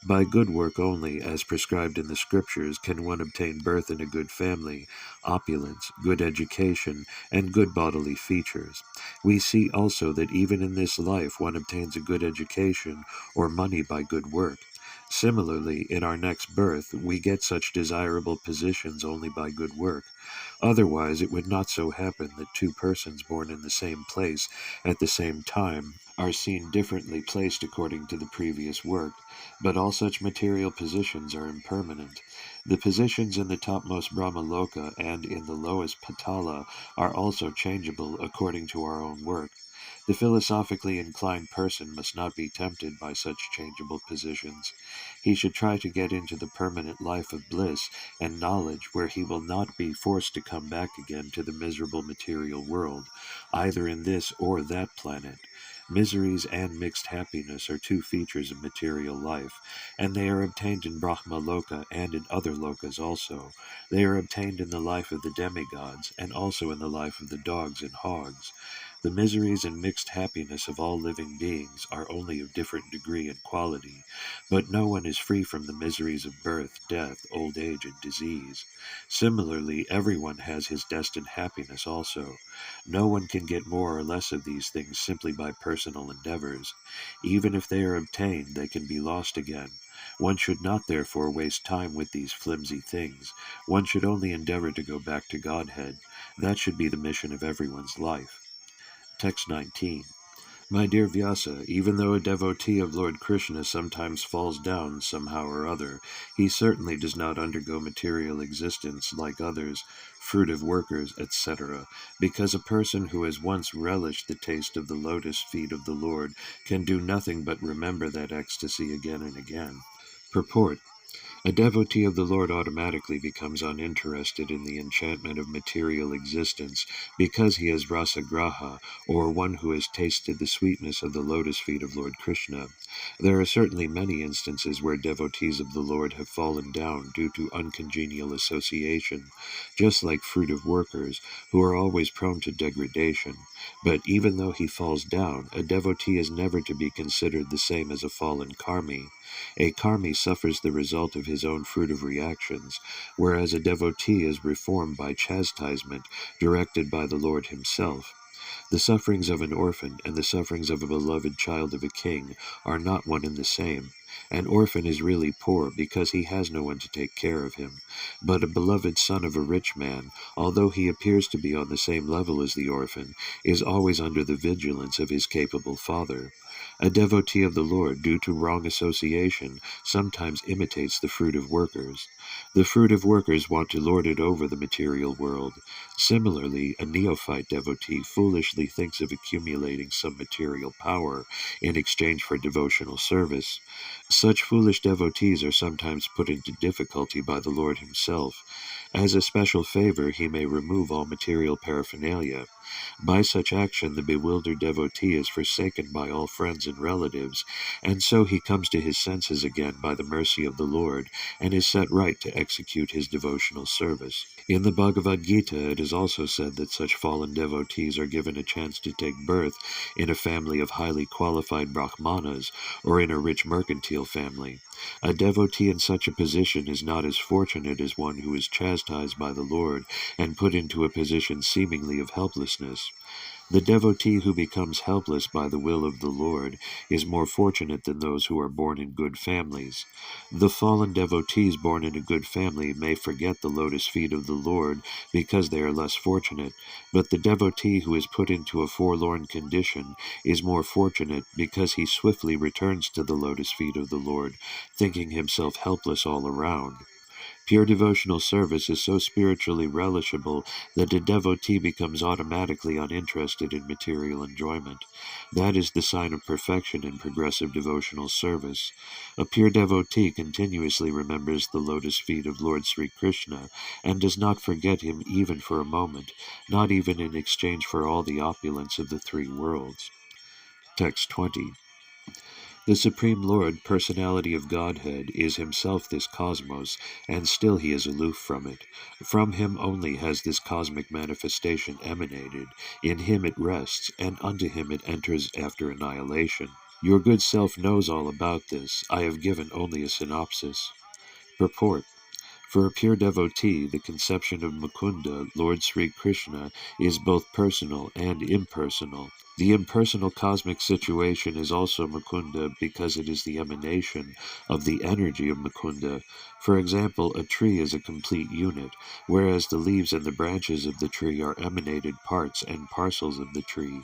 By good work only, as prescribed in the Scriptures, can one obtain birth in a good family, opulence, good education, and good bodily features. We see also that even in this life one obtains a good education or money by good work. Similarly, in our next birth, we get such desirable positions only by good work. Otherwise, it would not so happen that two persons born in the same place at the same time are seen differently placed according to the previous work, but all such material positions are impermanent. The positions in the topmost Brahmaloka and in the lowest Patala are also changeable according to our own work. The philosophically inclined person must not be tempted by such changeable positions. He should try to get into the permanent life of bliss and knowledge where he will not be forced to come back again to the miserable material world, either in this or that planet. Miseries and mixed happiness are two features of material life, and they are obtained in Brahma Loka and in other lokas also. They are obtained in the life of the demigods, and also in the life of the dogs and hogs. The miseries and mixed happiness of all living beings are only of different degree and quality, but no one is free from the miseries of birth, death, old age, and disease. Similarly, everyone has his destined happiness also. No one can get more or less of these things simply by personal endeavors. Even if they are obtained, they can be lost again. One should not therefore waste time with these flimsy things. One should only endeavor to go back to Godhead. That should be the mission of everyone's life. Text 19. My dear Vyasa, even though a devotee of Lord Krishna sometimes falls down somehow or other, he certainly does not undergo material existence like others, fruitive workers, etc., because a person who has once relished the taste of the lotus feet of the Lord can do nothing but remember that ecstasy again and again. Purport. A devotee of the Lord automatically becomes uninterested in the enchantment of material existence because he is rasagraha, or one who has tasted the sweetness of the lotus feet of Lord Krishna. There are certainly many instances where devotees of the Lord have fallen down due to uncongenial association, just like fruitive workers, who are always prone to degradation. But even though he falls down, a devotee is never to be considered the same as a fallen karmi. A karmi suffers the result of his own fruitive reactions, whereas a devotee is reformed by chastisement directed by the Lord himself. The sufferings of an orphan and the sufferings of a beloved child of a king are not one and the same. An orphan is really poor because he has no one to take care of him, but a beloved son of a rich man, although he appears to be on the same level as the orphan, is always under the vigilance of his capable father. A devotee of the Lord, due to wrong association, sometimes imitates the fruitive workers. The fruitive workers want to lord it over the material world. Similarly, a neophyte devotee foolishly thinks of accumulating some material power in exchange for devotional service. Such foolish devotees are sometimes put into difficulty by the Lord himself. As a special favor, he may remove all material paraphernalia. By such action, the bewildered devotee is forsaken by all friends and relatives, and so he comes to his senses again by the mercy of the Lord, and is set right to execute his devotional service. In the Bhagavad Gita, it is also said that such fallen devotees are given a chance to take birth in a family of highly qualified brahmanas, or in a rich mercantile family. A devotee in such a position is not as fortunate as one who is chastised by the Lord and put into a position seemingly of helplessness. The devotee who becomes helpless by the will of the Lord is more fortunate than those who are born in good families. The fallen devotees born in a good family may forget the lotus feet of the Lord because they are less fortunate, but the devotee who is put into a forlorn condition is more fortunate because he swiftly returns to the lotus feet of the Lord, thinking himself helpless all around. Pure devotional service is so spiritually relishable that a devotee becomes automatically uninterested in material enjoyment. That is the sign of perfection in progressive devotional service. A pure devotee continuously remembers the lotus feet of Lord Sri Krishna and does not forget him even for a moment, not even in exchange for all the opulence of the three worlds. Text 20. The Supreme Lord, Personality of Godhead, is himself this cosmos, and still he is aloof from it. From him only has this cosmic manifestation emanated. In him it rests, and unto him it enters after annihilation. Your good self knows all about this. I have given only a synopsis. Purport. For a pure devotee, the conception of Mukunda, Lord Sri Krishna, is both personal and impersonal. The impersonal cosmic situation is also Mukunda because it is the emanation of the energy of Mukunda. For example, a tree is a complete unit, whereas the leaves and the branches of the tree are emanated parts and parcels of the tree.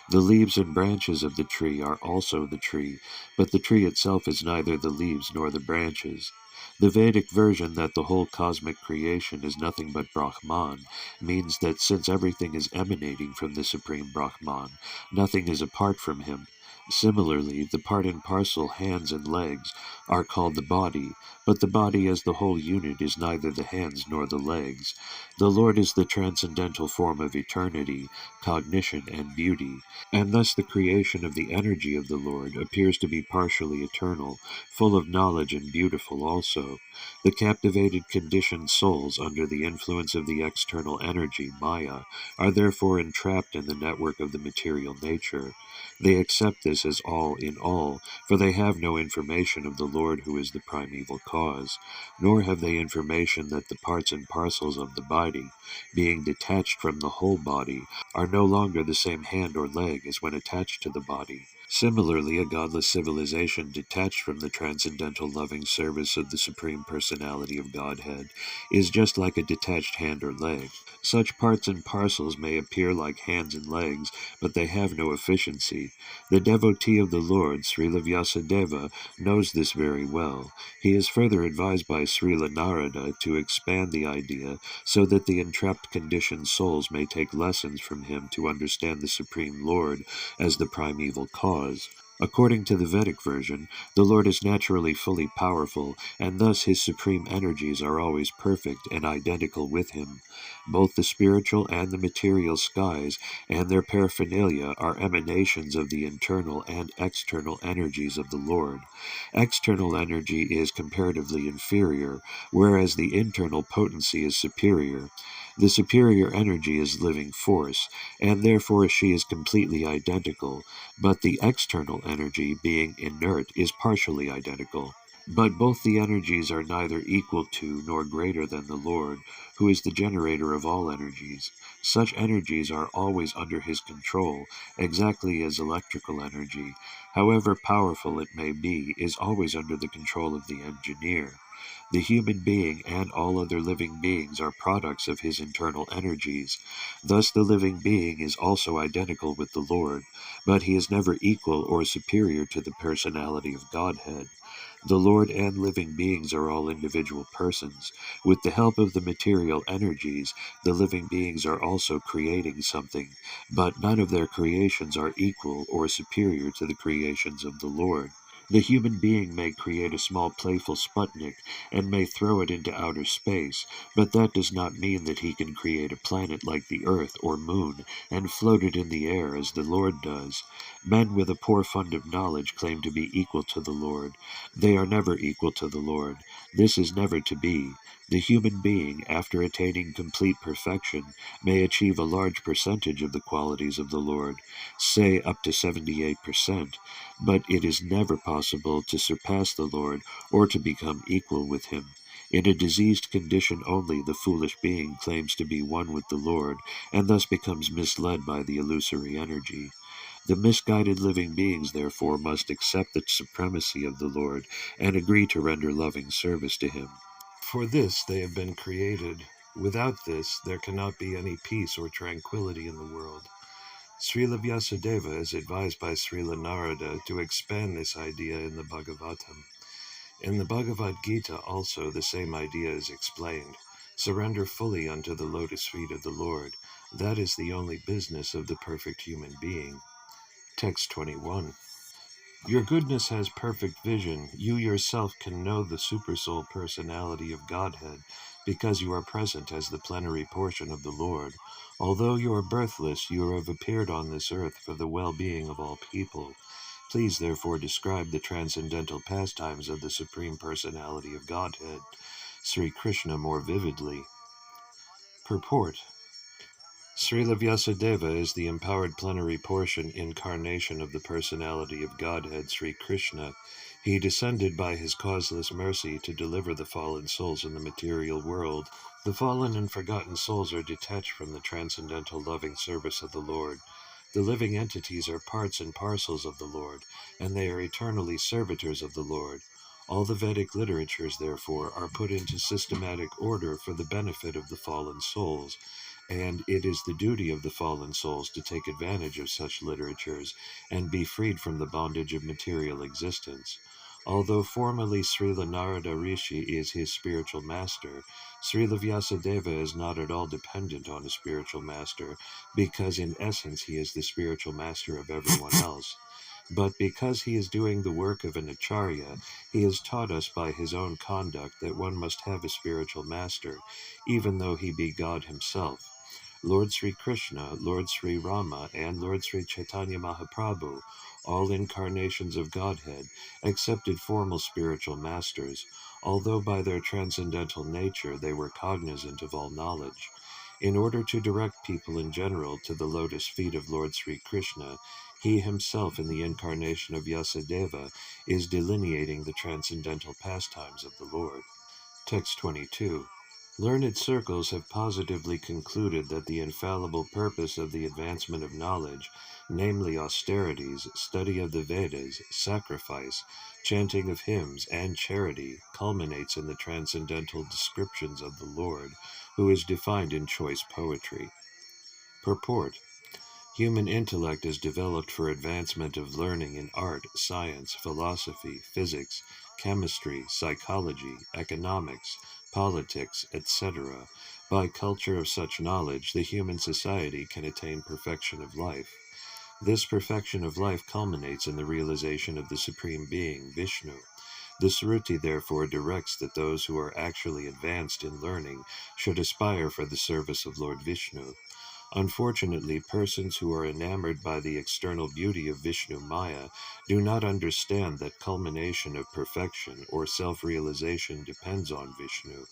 The leaves and branches of the tree are also the tree, but the tree itself is neither the leaves nor the branches. The Vedic version that the whole cosmic creation is nothing but Brahman means that since everything is emanating from the Supreme Brahman, nothing is apart from him. Similarly, the part and parcel hands and legs are called the body, but the body as the whole unit is neither the hands nor the legs. The Lord is the transcendental form of eternity, cognition, and beauty, and thus the creation of the energy of the Lord appears to be partially eternal, full of knowledge and beautiful also. The captivated conditioned souls under the influence of the external energy, Maya, are therefore entrapped in the network of the material nature. They accept this as all in all, for they have no information of the Lord who is the primeval cause, nor have they information that the parts and parcels of the body, being detached from the whole body, are no longer the same hand or leg as when attached to the body. Similarly, a godless civilization detached from the transcendental loving service of the Supreme Personality of Godhead is just like a detached hand or leg. Such parts and parcels may appear like hands and legs, but they have no efficiency. The devotee of the Lord, Srila Vyasadeva, knows this very well. He is further advised by Srila Narada to expand the idea so that the entrapped conditioned souls may take lessons from him to understand the Supreme Lord as the primeval cause. According to the Vedic version, the Lord is naturally fully powerful, and thus his supreme energies are always perfect and identical with him. Both the spiritual and the material skies and their paraphernalia are emanations of the internal and external energies of the Lord. External energy is comparatively inferior, whereas the internal potency is superior. The superior energy is living force, and therefore she is completely identical, but the external energy, being inert, is partially identical. But both the energies are neither equal to nor greater than the Lord, who is the generator of all energies. Such energies are always under his control, exactly as electrical energy, however powerful it may be, is always under the control of the engineer. The human being and all other living beings are products of his internal energies. Thus the living being is also identical with the Lord, but he is never equal or superior to the personality of Godhead. The Lord and living beings are all individual persons. With the help of the material energies, the living beings are also creating something, but none of their creations are equal or superior to the creations of the Lord. The human being may create a small playful Sputnik and may throw it into outer space, but that does not mean that he can create a planet like the Earth or Moon and float it in the air as the Lord does. Men with a poor fund of knowledge claim to be equal to the Lord. They are never equal to the Lord. This is never to be. The human being, after attaining complete perfection, may achieve a large percentage of the qualities of the Lord, say up to 78%, but it is never possible to surpass the Lord or to become equal with him. In a diseased condition only, the foolish being claims to be one with the Lord, and thus becomes misled by the illusory energy. The misguided living beings, therefore, must accept the supremacy of the Lord and agree to render loving service to him. For this they have been created. Without this, there cannot be any peace or tranquility in the world. Srila Vyasadeva is advised by Srila Narada to expand this idea in the Bhagavatam. In the Bhagavad Gita also the same idea is explained. Surrender fully unto the lotus feet of the Lord. That is the only business of the perfect human being. Text 21. Your goodness has perfect vision. You yourself can know the supersoul personality of Godhead, because you are present as the plenary portion of the Lord. Although you are birthless, you have appeared on this earth for the well-being of all people. Please therefore describe the transcendental pastimes of the Supreme Personality of Godhead, Sri Krishna, more vividly. Purport. Srila Vyasadeva is the empowered plenary portion incarnation of the personality of Godhead, Sri Krishna. He descended by his causeless mercy to deliver the fallen souls in the material world. The fallen and forgotten souls are detached from the transcendental loving service of the Lord. The living entities are parts and parcels of the Lord, and they are eternally servitors of the Lord. All the Vedic literatures, therefore, are put into systematic order for the benefit of the fallen souls, and it is the duty of the fallen souls to take advantage of such literatures and be freed from the bondage of material existence. Although formally Srila Narada Rishi is his spiritual master, Srila Vyasadeva is not at all dependent on a spiritual master, because in essence he is the spiritual master of everyone else. But because he is doing the work of an acharya, he has taught us by his own conduct that one must have a spiritual master, even though he be God himself. Lord Sri Krishna, Lord Sri Rama, and Lord Sri Chaitanya Mahaprabhu, all incarnations of Godhead, accepted formal spiritual masters, although by their transcendental nature they were cognizant of all knowledge. In order to direct people in general to the lotus feet of Lord Sri Krishna, he himself in the incarnation of Vyasadeva is delineating the transcendental pastimes of the Lord. Text 22. Learned circles have positively concluded that the infallible purpose of the advancement of knowledge, namely austerities, study of the Vedas, sacrifice, chanting of hymns, and charity, culminates in the transcendental descriptions of the Lord, who is defined in choice poetry. Purport. Human intellect is developed for advancement of learning in art, science, philosophy, physics, chemistry, psychology, economics, politics, etc. By culture of such knowledge, the human society can attain perfection of life. This perfection of life culminates in the realization of the Supreme Being, Vishnu. The Sruti therefore directs that those who are actually advanced in learning should aspire for the service of Lord Vishnu. Unfortunately, persons who are enamored by the external beauty of Vishnu Maya do not understand that culmination of perfection or self-realization depends on Vishnu.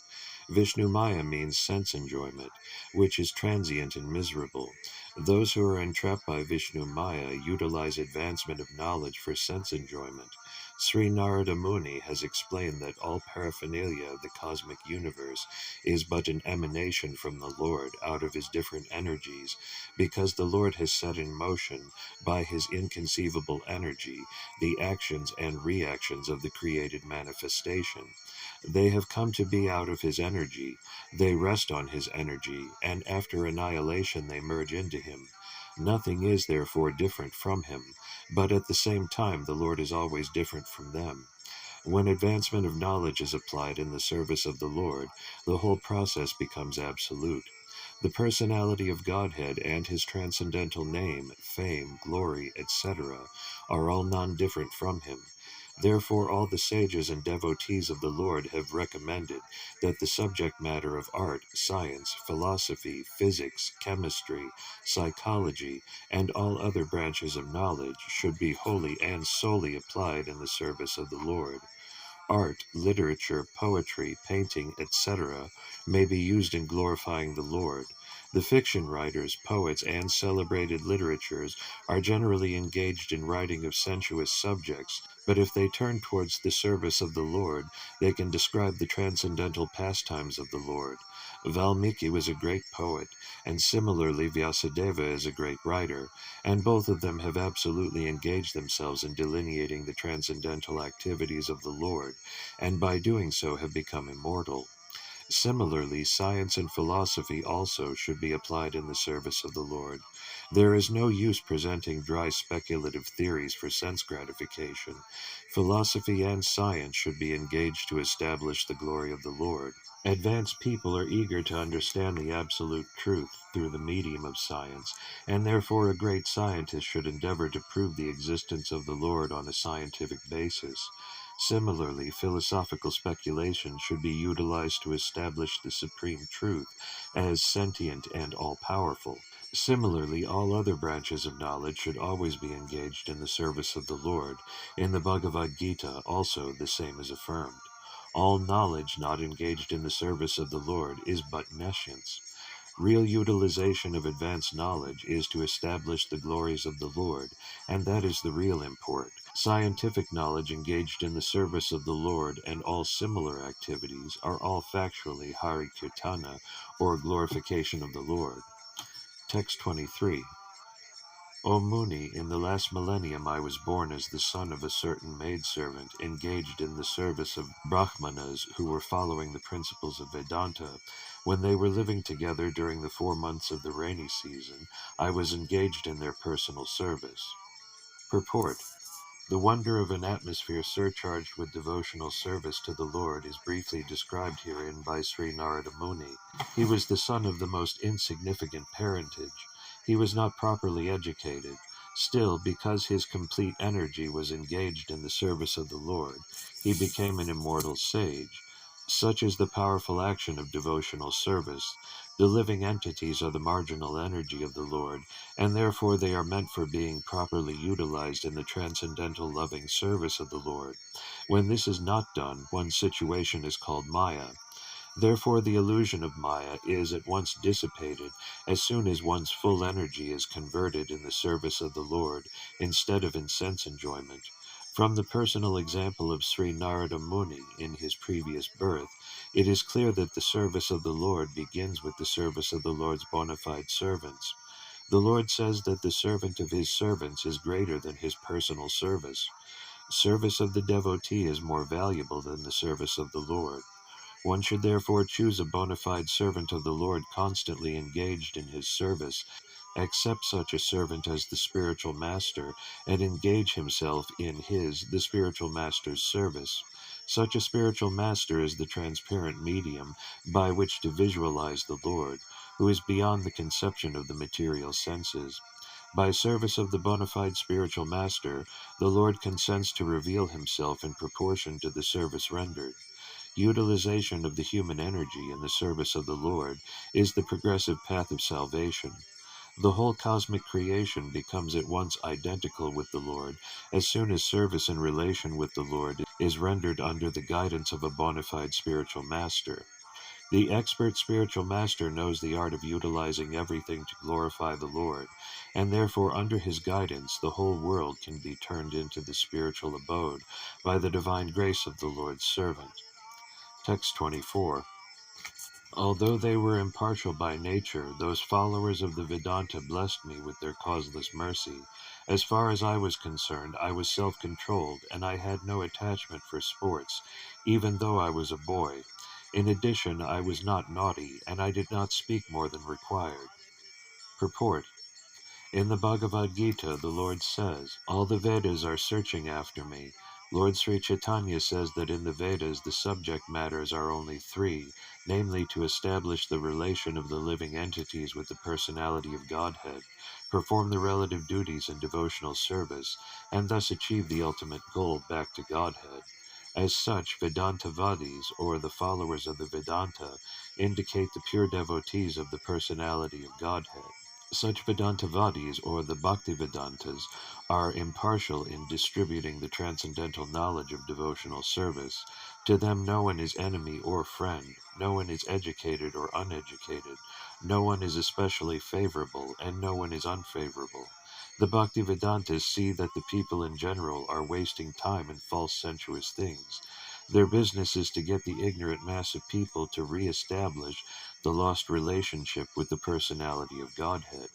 Vishnu Maya means sense enjoyment, which is transient and miserable. Those who are entrapped by Vishnu Maya utilize advancement of knowledge for sense enjoyment. Sri Narada Muni has explained that all paraphernalia of the cosmic universe is but an emanation from the Lord out of his different energies, because the Lord has set in motion, by his inconceivable energy, the actions and reactions of the created manifestation. They have come to be out of his energy, they rest on his energy, and after annihilation they merge into him. Nothing is therefore different from him, but at the same time the Lord is always different from them. When advancement of knowledge is applied in the service of the Lord, the whole process becomes absolute. The personality of Godhead and his transcendental name, fame, glory, etc., are all non-different from him. Therefore all the sages and devotees of the Lord have recommended that the subject matter of art, science, philosophy, physics, chemistry, psychology, and all other branches of knowledge should be wholly and solely applied in the service of the Lord. Art, literature, poetry, painting, etc., may be used in glorifying the Lord. The fiction writers, poets, and celebrated literatures are generally engaged in writing of sensuous subjects, but if they turn towards the service of the Lord, they can describe the transcendental pastimes of the Lord. Valmiki was a great poet, and similarly Vyasadeva is a great writer, and both of them have absolutely engaged themselves in delineating the transcendental activities of the Lord, and by doing so have become immortal. Similarly, science and philosophy also should be applied in the service of the Lord. There is no use presenting dry speculative theories for sense gratification. Philosophy and science should be engaged to establish the glory of the Lord. Advanced people are eager to understand the absolute truth through the medium of science, and therefore a great scientist should endeavor to prove the existence of the Lord on a scientific basis. Similarly, philosophical speculation should be utilized to establish the supreme truth as sentient and all-powerful. Similarly, all other branches of knowledge should always be engaged in the service of the Lord. In the Bhagavad Gita also the same is affirmed. All knowledge not engaged in the service of the Lord is but nescience. Real utilization of advanced knowledge is to establish the glories of the Lord, and that is the real import. Scientific knowledge engaged in the service of the Lord and all similar activities are all factually Hari Kirtana, or glorification of the Lord. Text 23. O Muni, in the last millennium I was born as the son of a certain maidservant engaged in the service of Brahmanas who were following the principles of Vedanta. When they were living together during the 4 months of the rainy season, I was engaged in their personal service. Purport. The wonder of an atmosphere surcharged with devotional service to the Lord is briefly described herein by Sri Narada Muni. He was the son of the most insignificant parentage. He was not properly educated. Still, because his complete energy was engaged in the service of the Lord, he became an immortal sage. Such is the powerful action of devotional service. The living entities are the marginal energy of the Lord, and therefore they are meant for being properly utilized in the transcendental loving service of the Lord. When this is not done, one's situation is called Maya. Therefore the illusion of Maya is at once dissipated as soon as one's full energy is converted in the service of the Lord instead of in sense enjoyment. From the personal example of Sri Narada Muni in his previous birth, it is clear that the service of the Lord begins with the service of the Lord's bona fide servants. The Lord says that the servant of his servants is greater than his personal service. Service of the devotee is more valuable than the service of the Lord. One should therefore choose a bona fide servant of the Lord constantly engaged in his service, accept such a servant as the spiritual master, and engage himself in the spiritual master's service. Such a spiritual master is the transparent medium by which to visualize the Lord, who is beyond the conception of the material senses. By service of the bona fide spiritual master, the Lord consents to reveal himself in proportion to the service rendered. Utilization of the human energy in the service of the Lord is the progressive path of salvation. The whole cosmic creation becomes at once identical with the Lord as soon as service in relation with the Lord is rendered under the guidance of a bona fide spiritual master. The expert spiritual master knows the art of utilizing everything to glorify the Lord, and therefore under his guidance the whole world can be turned into the spiritual abode by the divine grace of the Lord's servant. Text 24. Although they were impartial by nature, those followers of the Vedanta blessed me with their causeless mercy. As far as I was concerned, I was self-controlled, and I had no attachment for sports, even though I was a boy. In addition, I was not naughty, and I did not speak more than required. Purport. In the Bhagavad Gita, the Lord says, all the Vedas are searching after me. Lord Sri Chaitanya says that in the Vedas the subject matters are only 3, namely to establish the relation of the living entities with the personality of Godhead, perform the relative duties in devotional service, and thus achieve the ultimate goal back to Godhead. As such, Vedantavadis, or the followers of the Vedanta, indicate the pure devotees of the personality of Godhead. Such Vedantavadis, or the Bhaktivedantas, are impartial in distributing the transcendental knowledge of devotional service. To them no one is enemy or friend, no one is educated or uneducated. No one is especially favorable, and no one is unfavorable. The Bhaktivedantas see that the people in general are wasting time in false sensuous things. Their business is to get the ignorant mass of people to re-establish the lost relationship with the personality of Godhead.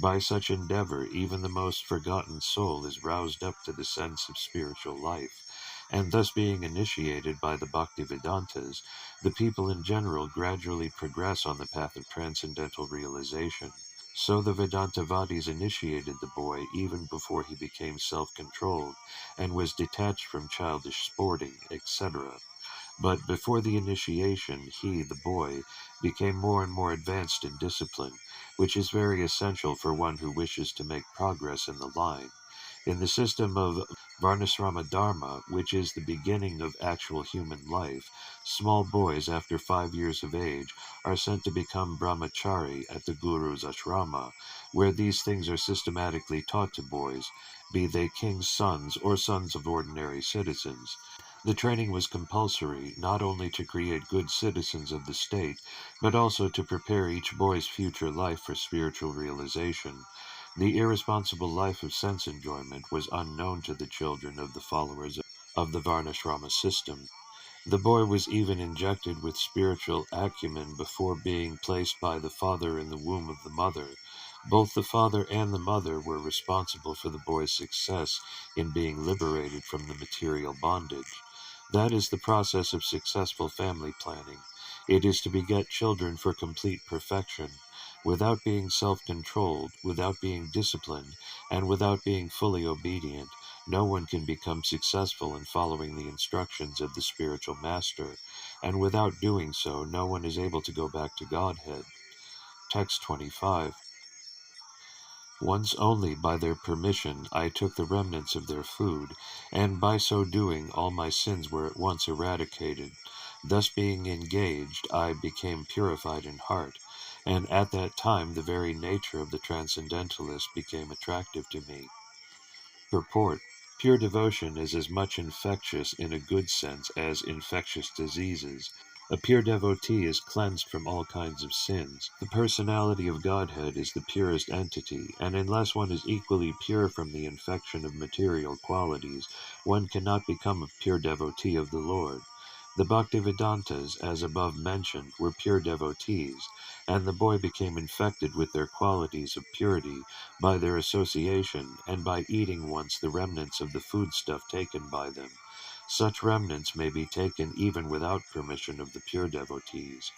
By such endeavor, even the most forgotten soul is roused up to the sense of spiritual life, and thus being initiated by the Bhaktivedantas, the people in general gradually progress on the path of transcendental realization. So the Vedantavadis initiated the boy even before he became self-controlled and was detached from childish sporting, etc. But before the initiation, he, the boy, became more and more advanced in discipline, which is very essential for one who wishes to make progress in the line. In the system of Varnasrama Dharma, which is the beginning of actual human life, small boys after 5 years of age are sent to become brahmachari at the guru's ashrama, where these things are systematically taught to boys, be they king's sons or sons of ordinary citizens. The training was compulsory not only to create good citizens of the state, but also to prepare each boy's future life for spiritual realization. The irresponsible life of sense enjoyment was unknown to the children of the followers of the Varnashrama system. The boy was even injected with spiritual acumen before being placed by the father in the womb of the mother. Both the father and the mother were responsible for the boy's success in being liberated from the material bondage. That is the process of successful family planning. It is to beget children for complete perfection. Without being self-controlled, without being disciplined, and without being fully obedient, no one can become successful in following the instructions of the spiritual master, and without doing so, no one is able to go back to Godhead. Text 25. Once only by their permission I took the remnants of their food, and by so doing all my sins were at once eradicated. Thus being engaged, I became purified in heart, and at that time the very nature of the transcendentalist became attractive to me. Purport: pure devotion is as much infectious in a good sense as infectious diseases. A pure devotee is cleansed from all kinds of sins. The personality of Godhead is the purest entity, and unless one is equally pure from the infection of material qualities, one cannot become a pure devotee of the Lord. The Bhaktivedantas, as above mentioned, were pure devotees, and the boy became infected with their qualities of purity by their association and by eating once the remnants of the foodstuff taken by them. Such remnants may be taken even without permission of the pure devotees.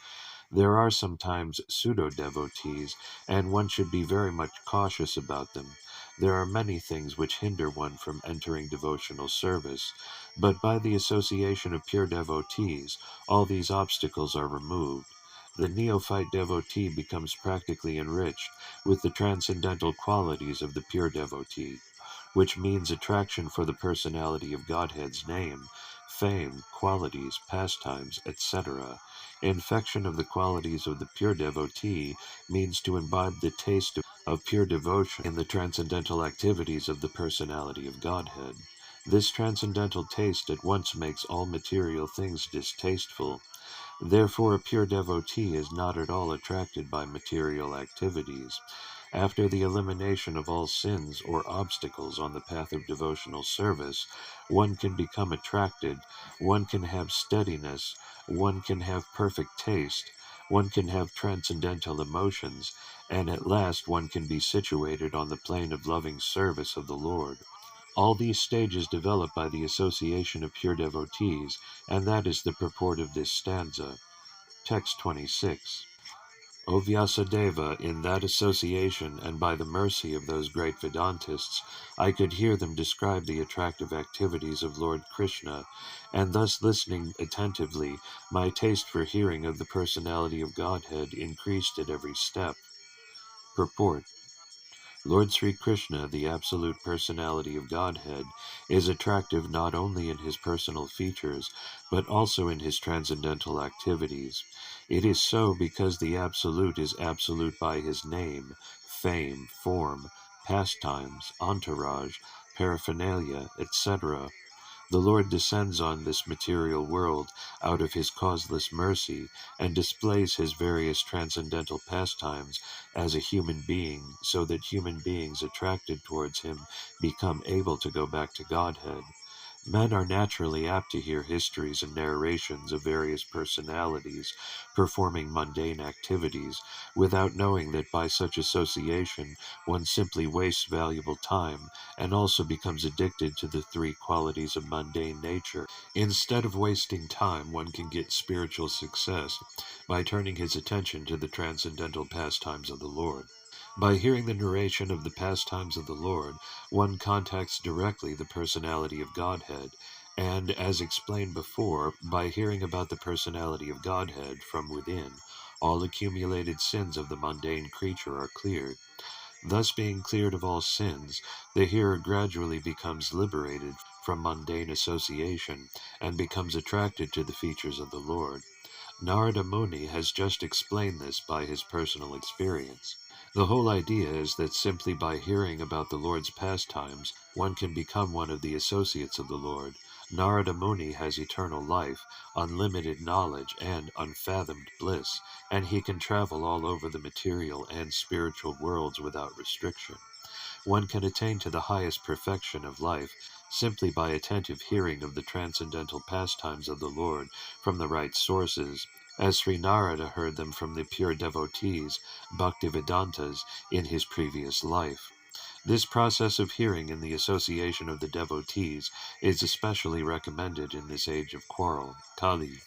There are sometimes pseudo-devotees, and one should be very much cautious about them. There are many things which hinder one from entering devotional service, but by the association of pure devotees, all these obstacles are removed. The neophyte devotee becomes practically enriched with the transcendental qualities of the pure devotee, which means attraction for the personality of Godhead's name, fame, qualities, pastimes, etc. Infection of the qualities of the pure devotee means to imbibe the taste of pure devotion in the transcendental activities of the personality of Godhead. This transcendental taste at once makes all material things distasteful. Therefore, a pure devotee is not at all attracted by material activities. After the elimination of all sins or obstacles on the path of devotional service, one can become attracted, one can have steadiness, one can have perfect taste, one can have transcendental emotions, and at last one can be situated on the plane of loving service of the Lord. All these stages develop by the association of pure devotees, and that is the purport of this stanza. Text 26. O Vyasadeva, in that association and by the mercy of those great Vedantists, I could hear them describe the attractive activities of Lord Krishna, and thus listening attentively, my taste for hearing of the personality of Godhead increased at every step. Purport: Lord Sri Krishna, the absolute personality of Godhead, is attractive not only in his personal features, but also in his transcendental activities. It is so because the Absolute is absolute by his name, fame, form, pastimes, entourage, paraphernalia, etc. The Lord descends on this material world out of his causeless mercy and displays his various transcendental pastimes as a human being, so that human beings attracted towards him become able to go back to Godhead. Men are naturally apt to hear histories and narrations of various personalities performing mundane activities, without knowing that by such association one simply wastes valuable time and also becomes addicted to the three qualities of mundane nature. Instead of wasting time, one can get spiritual success by turning his attention to the transcendental pastimes of the Lord. By hearing the narration of the pastimes of the Lord, one contacts directly the personality of Godhead, and, as explained before, by hearing about the personality of Godhead from within, all accumulated sins of the mundane creature are cleared. Thus, being cleared of all sins, the hearer gradually becomes liberated from mundane association and becomes attracted to the features of the Lord. Narada Muni has just explained this by his personal experience. The whole idea is that simply by hearing about the Lord's pastimes, one can become one of the associates of the Lord. Narada Muni has eternal life, unlimited knowledge, and unfathomed bliss, and he can travel all over the material and spiritual worlds without restriction. One can attain to the highest perfection of life simply by attentive hearing of the transcendental pastimes of the Lord from the right sources, as Sri Narada heard them from the pure devotees, Bhaktivedantas, in his previous life. This process of hearing in the association of the devotees is especially recommended in this age of quarrel, Kali.